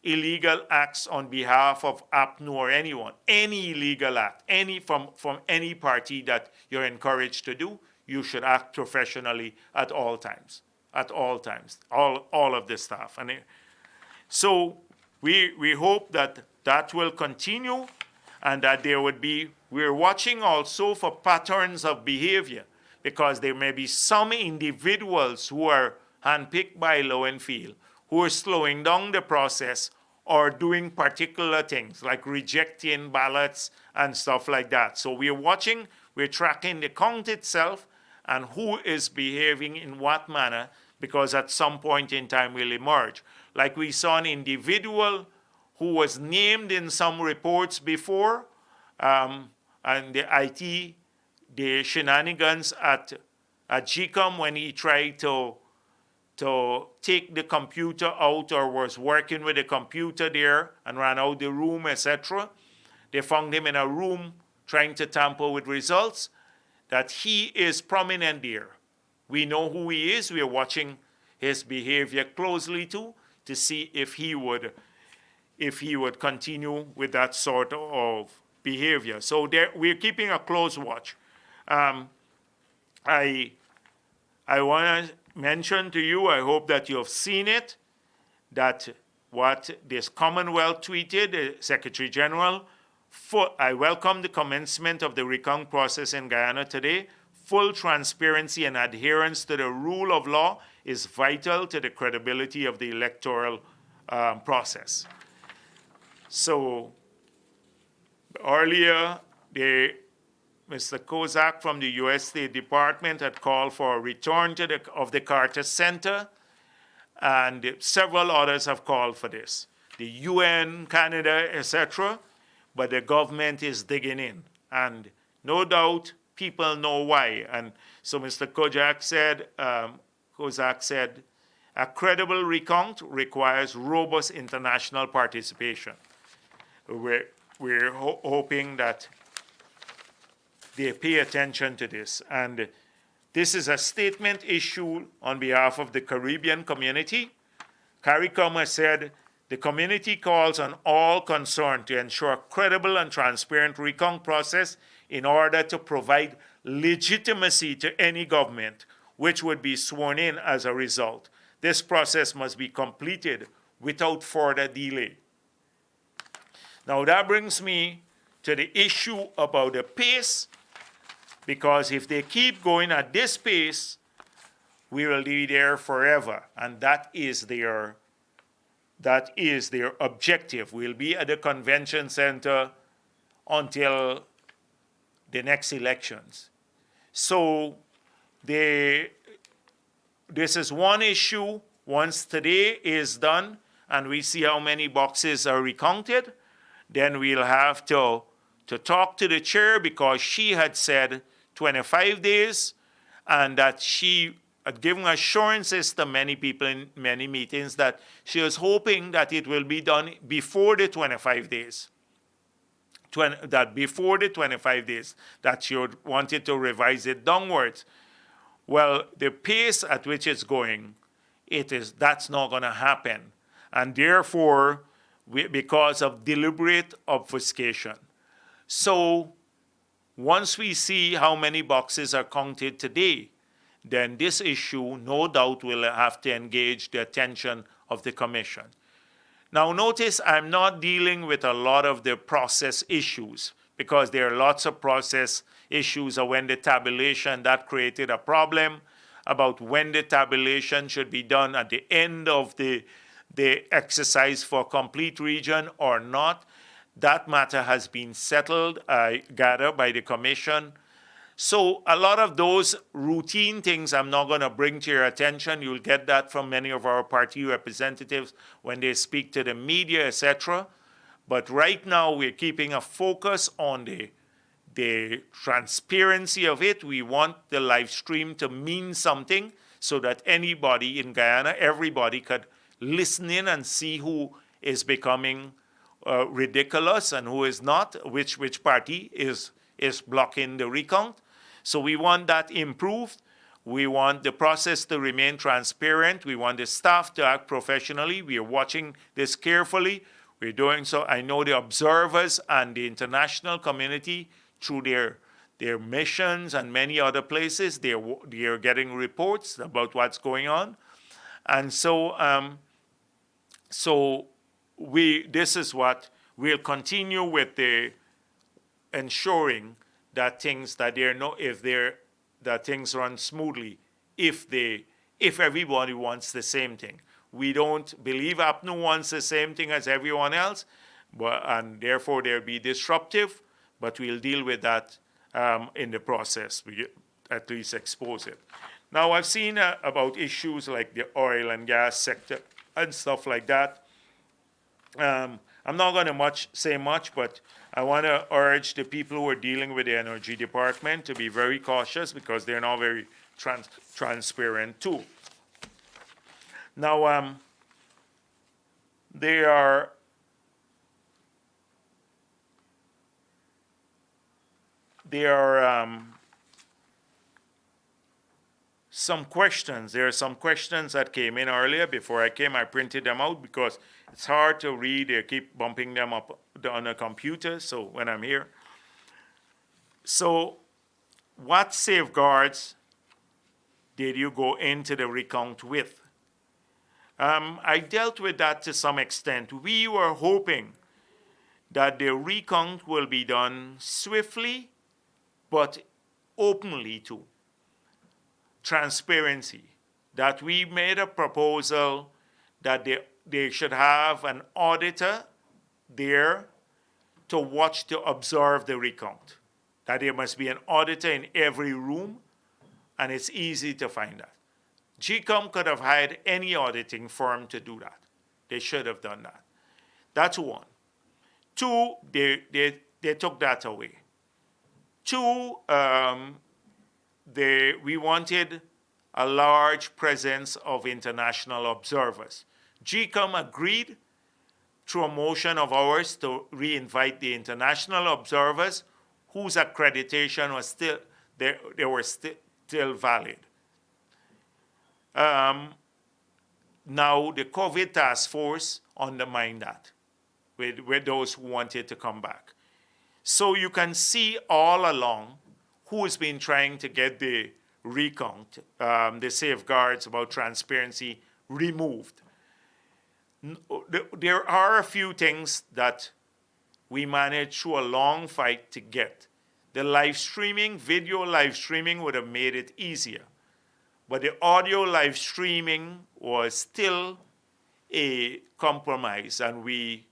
Speaker 2: illegal acts on behalf of APNU or anyone. Any illegal act, from any party that you're encouraged to do, you should act professionally at all times. At all times, all of the staff. And so we hope that will continue, and that there would be, we're watching also for patterns of behavior, because there may be some individuals who are handpicked by Lowenfield who are slowing down the process or doing particular things like rejecting ballots and stuff like that. So we're watching, we're tracking the count itself and who is behaving in what manner, because at some point in time will emerge. Like we saw an individual who was named in some reports before, and the shenanigans at GCOM when he tried to take the computer out or was working with the computer there and ran out the room, etc. they found him in a room trying to tamper with results, that he is prominent there. We know who he is. We are watching his behavior closely too, to see if he would continue with that sort of behavior. So we're keeping a close watch. I want to mention to you, I hope that you have seen it, that what this Commonwealth tweeted, the Secretary General, I welcome the commencement of the recount process in Guyana today. Full transparency and adherence to the rule of law is vital to the credibility of the electoral process. So earlier, Mr. Kozak from the U.S. State Department had called for a return of the Carter Center, and several others have called for this. The UN, Canada, etc., but the government is digging in. And no doubt people know why. And so Mr. Kozak said, a credible recount requires robust international participation. We're hoping that they pay attention to this. And this is a statement issued on behalf of the Caribbean community. CARICOM has said, the community calls on all concerned to ensure a credible and transparent recount process in order to provide legitimacy to any government which would be sworn in as a result. This process must be completed without further delay. Now that brings me to the issue about the pace, because if they keep going at this pace, we will be there forever, and that is their objective. We'll be at the convention center until the next elections. So this is one issue. Once today is done and we see how many boxes are recounted, then we'll have to talk to the chair, because she had said 25 days, and that she had given assurances to many people in many meetings that she was hoping that it will be done before the 25 days. Before the 25 days, that she wanted to revise it downwards. Well, the pace at which it's going, that's not going to happen. And therefore, because of deliberate obfuscation. So once we see how many boxes are counted today, then this issue, no doubt, will have to engage the attention of the Commission. Now notice I'm not dealing with a lot of the process issues, because there are lots of process issues of when the tabulation, that created a problem, about when the tabulation should be done at the end of the exercise for complete region or not. That matter has been settled, I gather, by the Commission. So a lot of those routine things I'm not going to bring to your attention. You'll get that from many of our party representatives when they speak to the media, etc. But right now we're keeping a focus on the transparency of it. We want the live stream to mean something so that anybody in Guyana, everybody could listen in and see who is becoming ridiculous and who is not, which party is blocking the recount. So we want that improved. We want the process to remain transparent. We want the staff to act professionally. We are watching this carefully. We're doing so. I know the observers and the international community, through their missions and many other places, they're getting reports about what's going on. And so, this is what we'll continue with, the ensuring that things run smoothly if everybody wants the same thing. We don't believe APNU wants the same thing as everyone else, and therefore they'll be disruptive, but we'll deal with that in the process. We at least expose it. Now, I've seen about issues like the oil and gas sector and stuff like that. I'm not going to say much, but I want to urge the people who are dealing with the Energy Department to be very cautious, because they're not very transparent too. Now, they are there are some questions. There are some questions that came in earlier. Before I came, I printed them out because it's hard to read. They keep bumping them up on a computer, so when I'm here. So what safeguards did you go into the recount with? I dealt with that to some extent. We were hoping that the recount will be done swiftly, but openly too. Transparency. That we made a proposal that they should have an auditor there to watch, to observe the recount. That there must be an auditor in every room, and it's easy to find that. GCOM could have hired any auditing firm to do that. They should have done that. That's one. Two, they took that away. Two, we wanted a large presence of international observers. GCOM agreed through a motion of ours to re-invite the international observers whose accreditation was still, they were still valid. Now the COVID task force undermined that with those who wanted to come back. So you can see all along who's been trying to get the recount, the safeguards about transparency removed. There are a few things that we managed through a long fight to get. The live streaming, video live streaming would have made it easier. But the audio live streaming was still a compromise, and we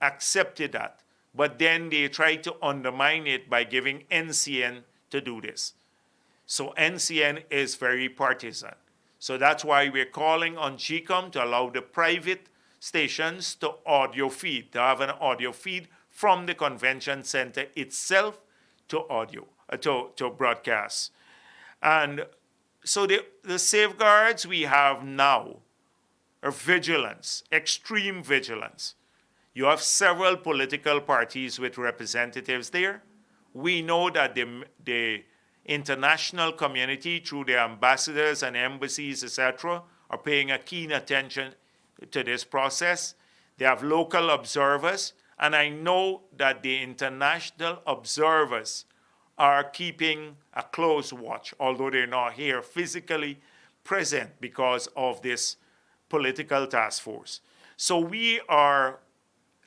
Speaker 2: accepted that. But then they tried to undermine it by giving NCN to do this. So NCN is very partisan. So that's why we're calling on GCOM to allow the private stations to audio feed, to have an audio feed from the convention center itself to audio, to broadcast. And so the safeguards we have now are vigilance, extreme vigilance. You have several political parties with representatives there. We know that the international community, through their ambassadors and embassies, etc., are paying a keen attention to this process. They have local observers, and I know that the international observers are keeping a close watch, although they're not here physically present because of this political task force. So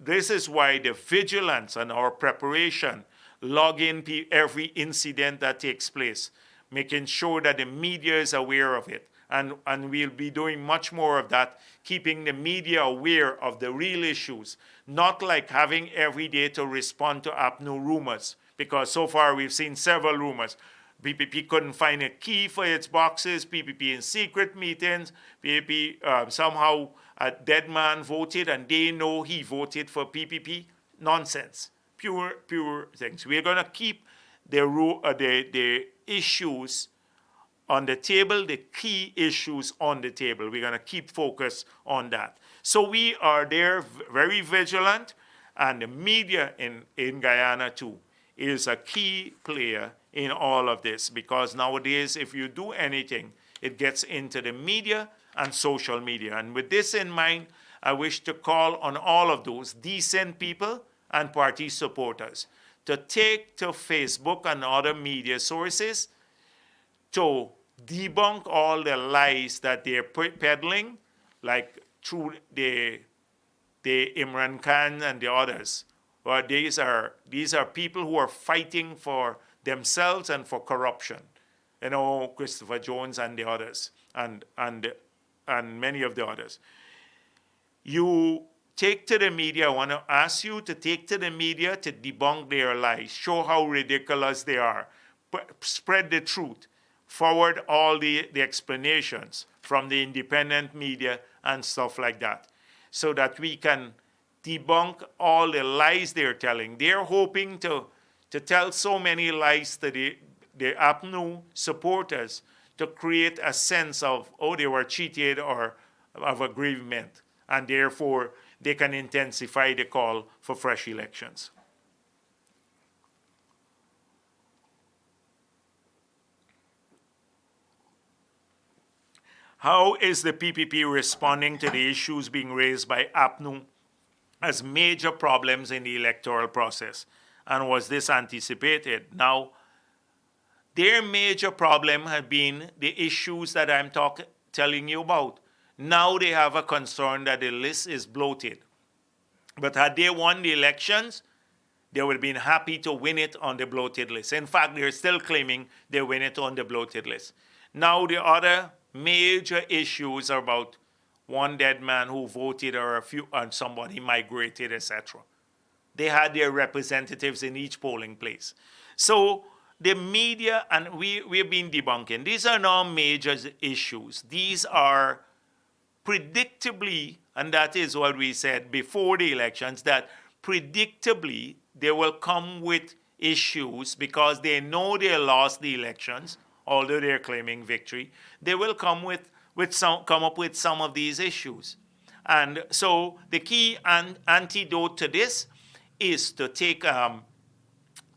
Speaker 2: this is why the vigilance and our preparation log in every incident that takes place, making sure that the media is aware of it. And we'll be doing much more of that, keeping the media aware of the real issues, not like having every day to respond to APNU rumors, because so far we've seen several rumors. PPP couldn't find a key for its boxes, PPP in secret meetings, PPP somehow a dead man voted and they know he voted for PPP. Nonsense, pure things. We're gonna keep the issues on the table, the key issues on the table. We're going to keep focus on that. So we are there very vigilant, and the media in Guyana too is a key player in all of this, because nowadays if you do anything, it gets into the media and social media. And with this in mind, I wish to call on all of those decent people and party supporters to take to Facebook and other media sources to debunk all the lies that they're peddling, like through the Imran Khan and the others. Well, these are people who are fighting for themselves and for corruption. You know, Christopher Jones and the others, and many of the others. You take to the media. I want to ask you to take to the media to debunk their lies, show how ridiculous they are, spread the truth, forward all the explanations from the independent media and stuff like that, so that we can debunk all the lies they're telling. They're hoping to tell so many lies to the APNU supporters to create a sense of, oh, they were cheated or of aggrievement, and therefore they can intensify the call for fresh elections. How is the PPP responding to the issues being raised by APNU as major problems in the electoral process? And was this anticipated? Now, their major problem had been the issues that I'm telling you about. Now they have a concern that the list is bloated. But had they won the elections, they would have been happy to win it on the bloated list. In fact, they're still claiming they win it on the bloated list. Now the other major issues are about one dead man who voted or a few and somebody migrated, etc. They had their representatives in each polling place. So the media, and we've been debunking, these are not major issues. These are predictably, and that is what we said before the elections, that predictably they will come with issues because they know they lost the elections, although they're claiming victory. They will come up with some of these issues. And so the key antidote to this is to to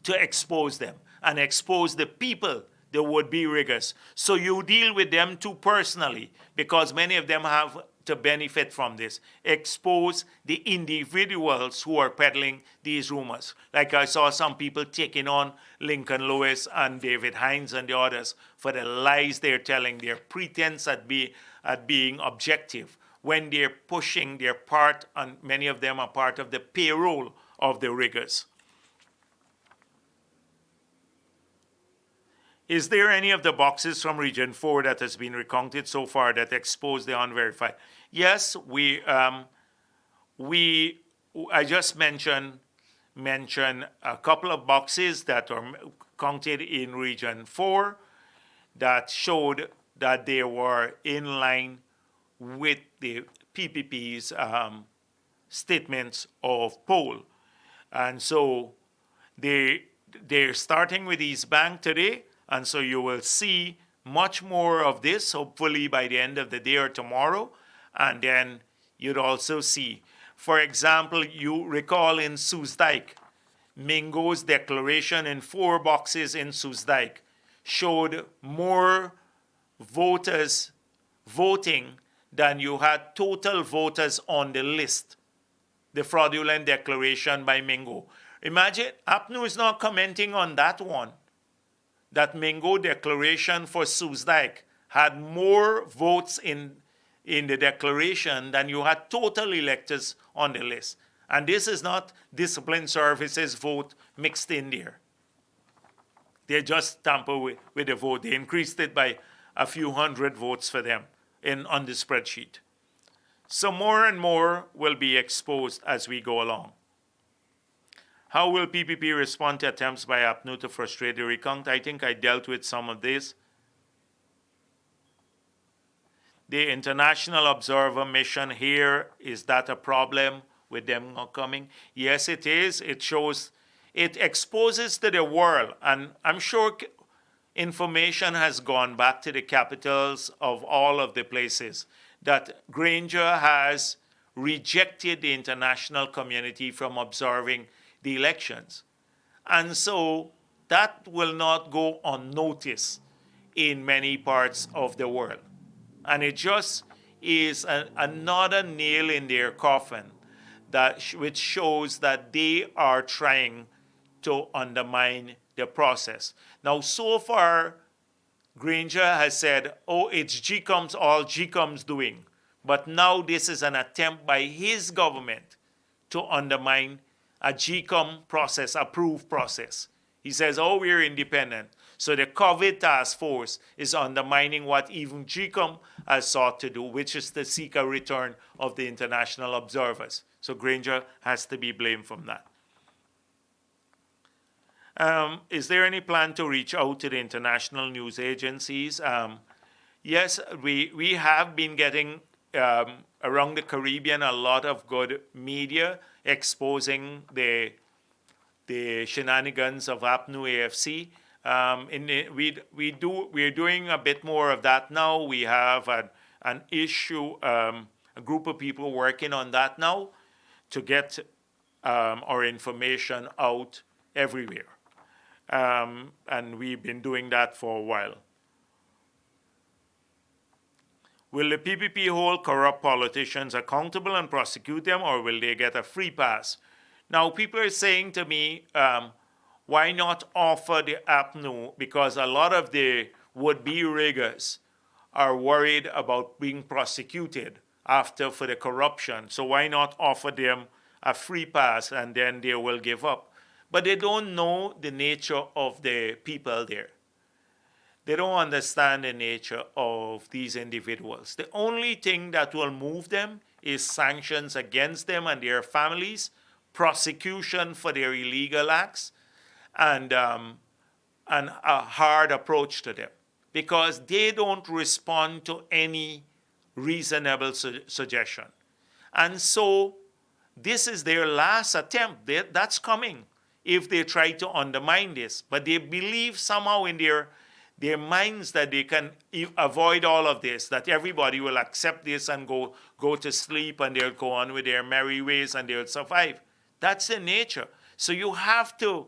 Speaker 2: expose them and expose the people, the would-be riggers. So you deal with them too personally because many of them have to benefit from this. Expose the individuals who are peddling these rumors. Like I saw some people taking on Lincoln Lewis and David Hines and the others for the lies they're telling, their pretense at being objective when they're pushing their part, and many of them are part of the payroll of the riggers. Is there any of the boxes from Region 4 that has been recounted so far that expose the unverified? Yes, I just mentioned a couple of boxes that are counted in Region 4 that showed that they were in line with the PPP's statements of poll. And so they're starting with East Bank today, and so you will see much more of this, hopefully by the end of the day or tomorrow. And then you'd also see, for example, you recall in Soesdijk, Mingo's declaration in 4 boxes in Soesdijk showed more voters voting than you had total voters on the list, the fraudulent declaration by Mingo. Imagine, APNU is not commenting on that one. That Mingo declaration for Soesdijk had more votes in the declaration than you had total electors on the list. And this is not discipline services vote mixed in there. They just tamper with the vote. They increased it by a few hundred votes for them on the spreadsheet. So more and more will be exposed as we go along. How will PPP respond to attempts by APNU to frustrate the recount? I think I dealt with some of this. The international observer mission here, is that a problem with them not coming? Yes, it is. It shows, it exposes to the world, and I'm sure information has gone back to the capitals of all of the places, that Granger has rejected the international community from observing the elections. And so that will not go unnoticed in many parts of the world. And it just is another nail in their coffin which shows that they are trying to undermine the process. Now, so far, Granger has said, oh, it's GCOM's, all GCOM's doing. But now this is an attempt by his government to undermine a GCOM process, approved process. He says, oh, we're independent. So the COVID task force is undermining what even GCOM has sought to do, which is to seek a return of the international observers. So Granger has to be blamed from that. Is there any plan to reach out to the international news agencies? Yes, we have been getting around the Caribbean a lot of good media exposing the shenanigans of APNU AFC. We're doing a bit more of that now. We have an issue, a group of people working on that now to get our information out everywhere. And we've been doing that for a while. Will the PPP hold corrupt politicians accountable and prosecute them, or will they get a free pass? Now, people are saying to me, why not offer the APNU? Because a lot of the would-be riggers are worried about being prosecuted after for the corruption. So why not offer them a free pass and then they will give up? But they don't know the nature of the people there. They don't understand the nature of these individuals. The only thing that will move them is sanctions against them and their families, prosecution for their illegal acts, and a hard approach to them, because they don't respond to any reasonable suggestion. And so this is their last attempt. That's coming if they try to undermine this. But they believe somehow in their minds that they can avoid all of this, that everybody will accept this and go to sleep and they'll go on with their merry ways and they'll survive. That's the nature. So you have to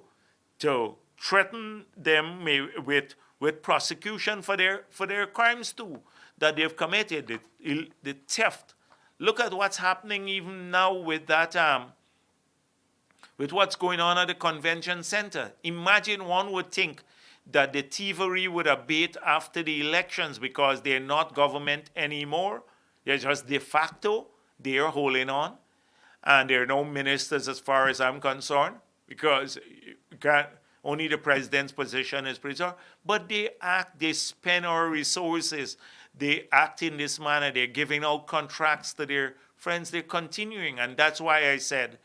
Speaker 2: threaten them with prosecution for their crimes too that they've committed, the theft. Look at what's happening even now with that with what's going on at the convention center. Imagine, one would think that the thievery would abate after the elections because they're not government anymore. They're just de facto. They're holding on. And there are no ministers as far as I'm concerned, because only the president's position is preserved. But they act, they spend our resources. They act in this manner. They're giving out contracts to their friends. They're continuing. And that's why I said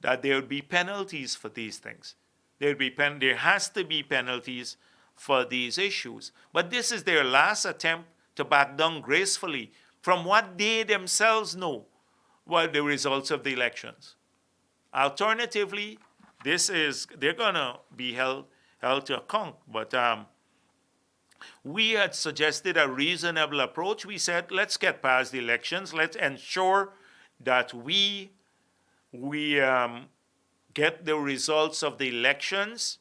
Speaker 2: that there would be penalties for these things. There has to be penalties for these issues. But this is their last attempt to back down gracefully from what they themselves know were the results of the elections. Alternatively, they're going to be held to account. But we had suggested a reasonable approach. We said, let's get past the elections. Let's ensure that we get the results of the elections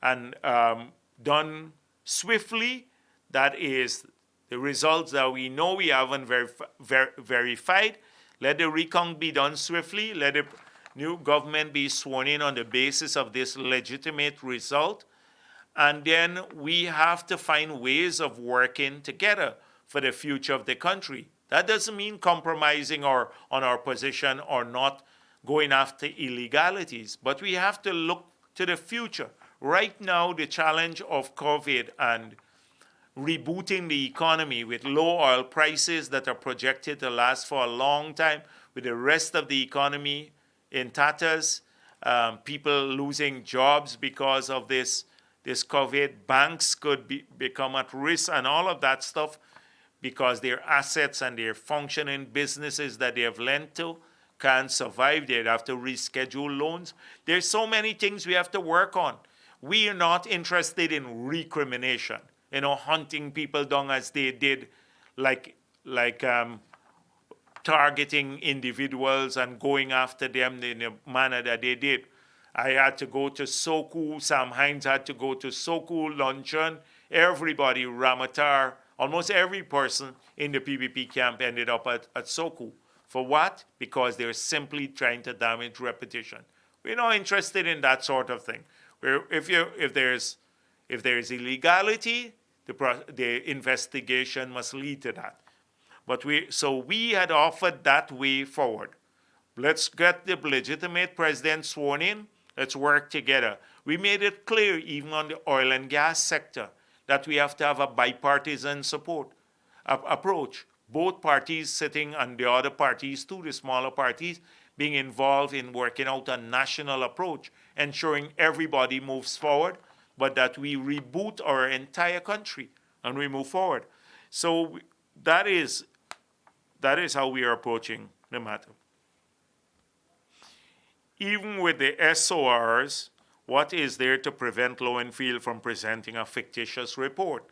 Speaker 2: and done swiftly. That is, the results that we know we haven't verified. Let the recount be done swiftly. Let the new government be sworn in on the basis of this legitimate result. And then we have to find ways of working together for the future of the country. That doesn't mean compromising on our position or not going after illegalities, but we have to look to the future. Right now, the challenge of COVID and rebooting the economy with low oil prices that are projected to last for a long time, with the rest of the economy in tatters, people losing jobs because of this COVID, banks could become at risk and all of that stuff because their assets and their functioning businesses that they have lent to can't survive. They'd have to reschedule loans. There's so many things we have to work on. We are not interested in recrimination, hunting people down as they did, like targeting individuals and going after them in the manner that they did. I had to go to Soku. Sam Hines had to go to Soku luncheon. Everybody, Ramatar, almost every person in the PPP camp ended up at Soku. For what? Because they're simply trying to damage reputation. We're not interested in that sort of thing. If there's illegality, the investigation must lead to that. But we had offered that way forward. Let's get the legitimate president sworn in. Let's work together. We made it clear, even on the oil and gas sector, that we have to have a bipartisan approach. Both parties sitting and the other parties too, the smaller parties, being involved in working out a national approach, ensuring everybody moves forward, but that we reboot our entire country and we move forward. So that is how we are approaching the matter. Even with the SORs, what is there to prevent Lowenfield from presenting a fictitious report?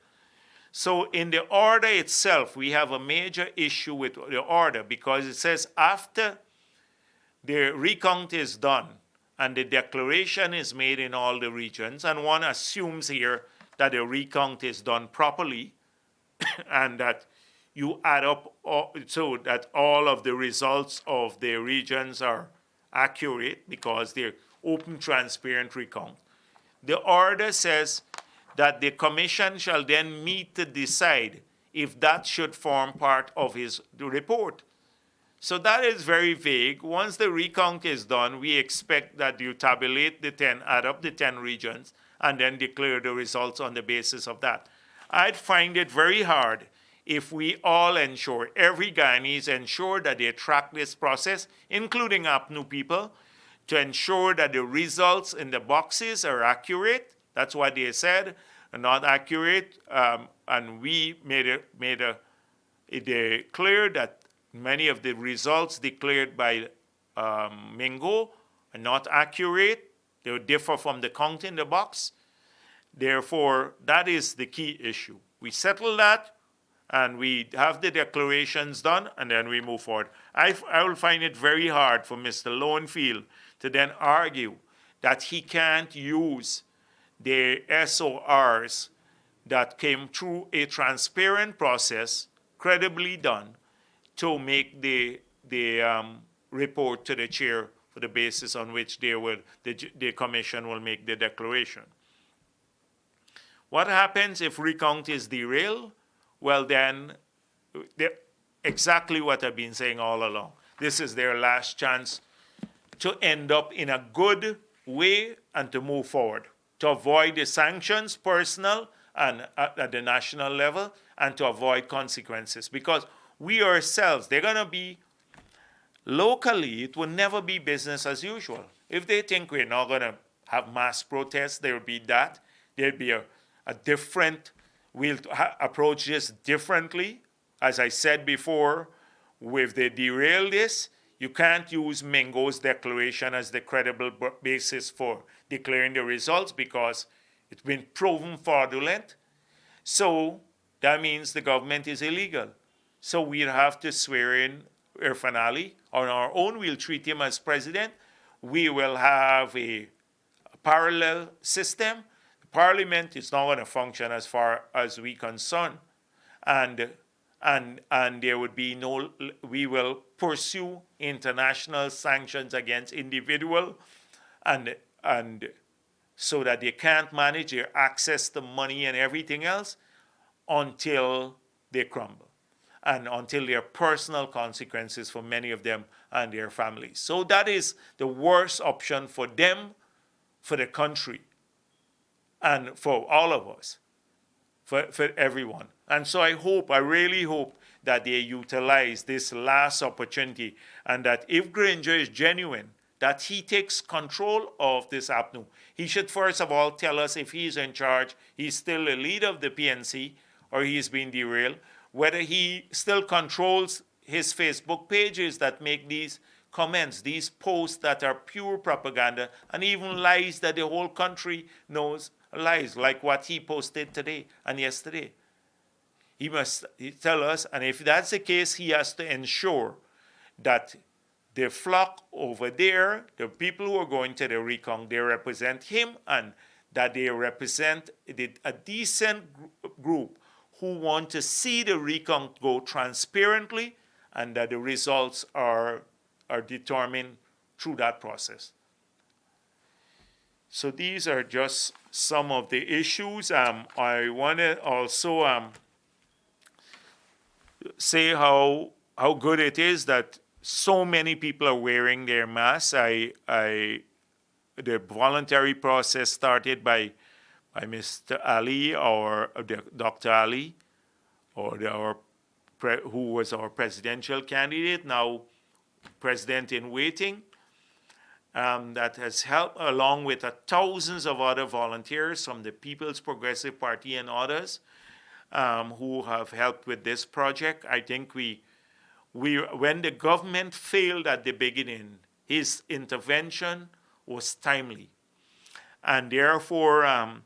Speaker 2: So in the order itself, we have a major issue with the order because it says after the recount is done and the declaration is made in all the regions, and one assumes here that the recount is done properly and that you add up so that all of the results of the regions are accurate because they're open, transparent recount. The order says that the commission shall then meet to decide if that should form part of the report. So that is very vague. Once the recount is done, we expect that you tabulate the 10, add up the 10 regions, and then declare the results on the basis of that. I'd find it very hard if we all ensure, every Guyanese ensure that they track this process, including APNU people, to ensure that the results in the boxes are accurate. That's what they said, not accurate. And we made it clear that many of the results declared by Mingo are not accurate. They differ from the count in the box. Therefore, that is the key issue. We settle that, and we have the declarations done, and then we move forward. I will find it very hard for Mr. Lowenfield to then argue that he can't use the SORs that came through a transparent process, credibly done, to make the report to the chair for the basis on which the commission will make the declaration. What happens if recount is derailed? Well, then, exactly what I've been saying all along. This is their last chance to end up in a good way and to move forward, to avoid the sanctions, personal and at the national level, and to avoid consequences. Because we ourselves, they're going to be, locally, it will never be business as usual. If they think we're not going to have mass protests, there will be that. There'll be a different, we'll approach this differently. As I said before, with the derail this, you can't use Mingo's declaration as the credible basis for declaring the results because it's been proven fraudulent. So that means the government is illegal. So we'll have to swear in Irfan Ali on our own. We'll treat him as president. We will have a parallel system. Parliament is not going to function as far as we're concerned. And there would be no, we will pursue international sanctions against individual and so that they can't manage their access to money and everything else until they crumble and until there are personal consequences for many of them and their families. So that is the worst option for them, for the country, and for all of us, for everyone. And so I really hope that they utilize this last opportunity and that if Granger is genuine, that he takes control of this APNU. He should first of all tell us if he's in charge, he's still the leader of the PNC, or he's been derailed, whether he still controls his Facebook pages that make these comments, these posts that are pure propaganda and even lies that the whole country knows lies, like what he posted today and yesterday. He must tell us, and if that's the case, he has to ensure that the flock over there, the people who are going to the recount, they represent him and that they represent a decent group who want to see the recount go transparently and that the results are determined through that process. So these are just some of the issues. I want to also say how good it is that so many people are wearing their masks. The voluntary process started by Mr. Ali or Dr. Ali, who was our presidential candidate, now president in waiting. That has helped, along with thousands of other volunteers from the People's Progressive Party and others who have helped with this project. I think when the government failed at the beginning, his intervention was timely. And therefore,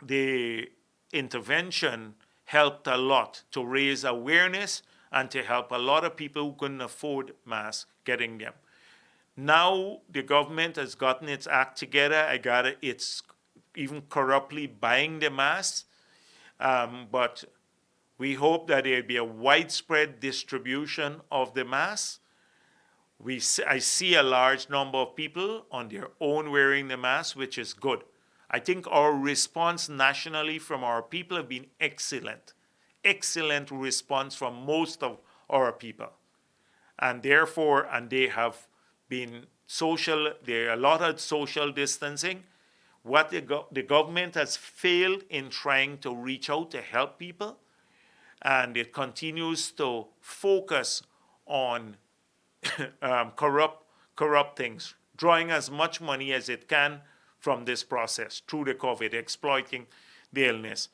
Speaker 2: the intervention helped a lot to raise awareness and to help a lot of people who couldn't afford masks getting them. Now the government has gotten its act together. It's even corruptly buying the masks, but We hope that there'll be a widespread distribution of the mask. I see a large number of people on their own wearing the mask, which is good. I think our response nationally from our people have been excellent. Excellent response from most of our people. And therefore, they have been there are a lot of social distancing. What the government has failed in trying to reach out to help people, and it continues to focus on corrupt things, drawing as much money as it can from this process through the COVID, exploiting the illness.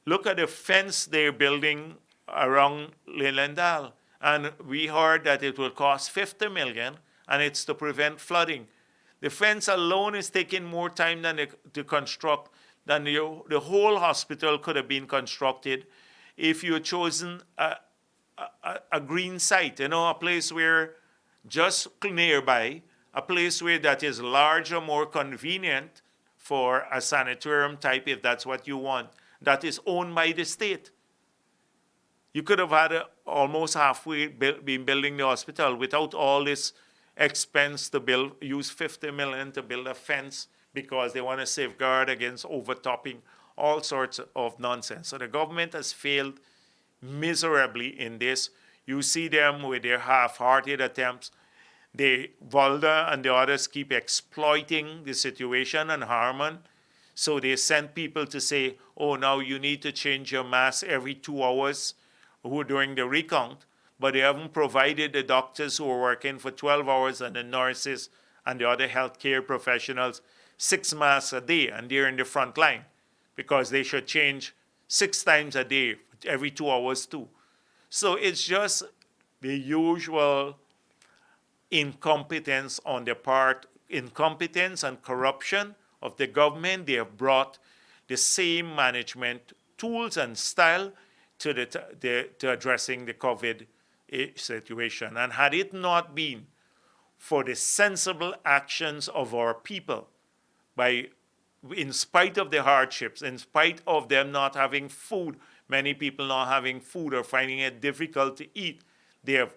Speaker 2: Look at the fence they're building around Lilendal, and we heard that it will cost 50 million, and it's to prevent flooding. The fence alone is taking more time to construct than the whole hospital could have been constructed if you had chosen a green site, a place where just nearby, a place where that is larger, more convenient for a sanitarium type, if that's what you want, that is owned by the state. You could have had almost halfway been building the hospital without all this expense to use 50 million to build a fence because they want to safeguard against overtopping, all sorts of nonsense. So the government has failed miserably in this. You see them with their half-hearted attempts. Volda and the others keep exploiting the situation and Harman. So they send people to say, oh, now you need to change your mask every 2 hours who are doing the recount. But they haven't provided the doctors who are working for 12 hours and the nurses and the other healthcare professionals 6 masks a day, and they're in the front line because they should change 6 times a day, every 2 hours too. So it's just the usual incompetence on the part, incompetence and corruption of the government. They have brought the same management tools and style to addressing the COVID situation. And had it not been for the sensible actions of our people, in spite of the hardships, in spite of them not having food, many people not having food or finding it difficult to eat,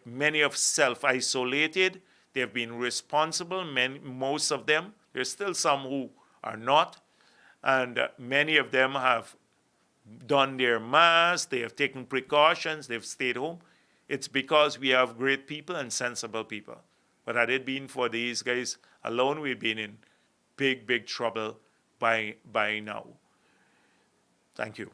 Speaker 2: many have self-isolated. They've been responsible, most of them. There's still some who are not. And many of them have done their masks, they have taken precautions, they've stayed home. It's because we have great people and sensible people. But had it been for these guys alone, we'd been in big, big trouble by now. Thank you.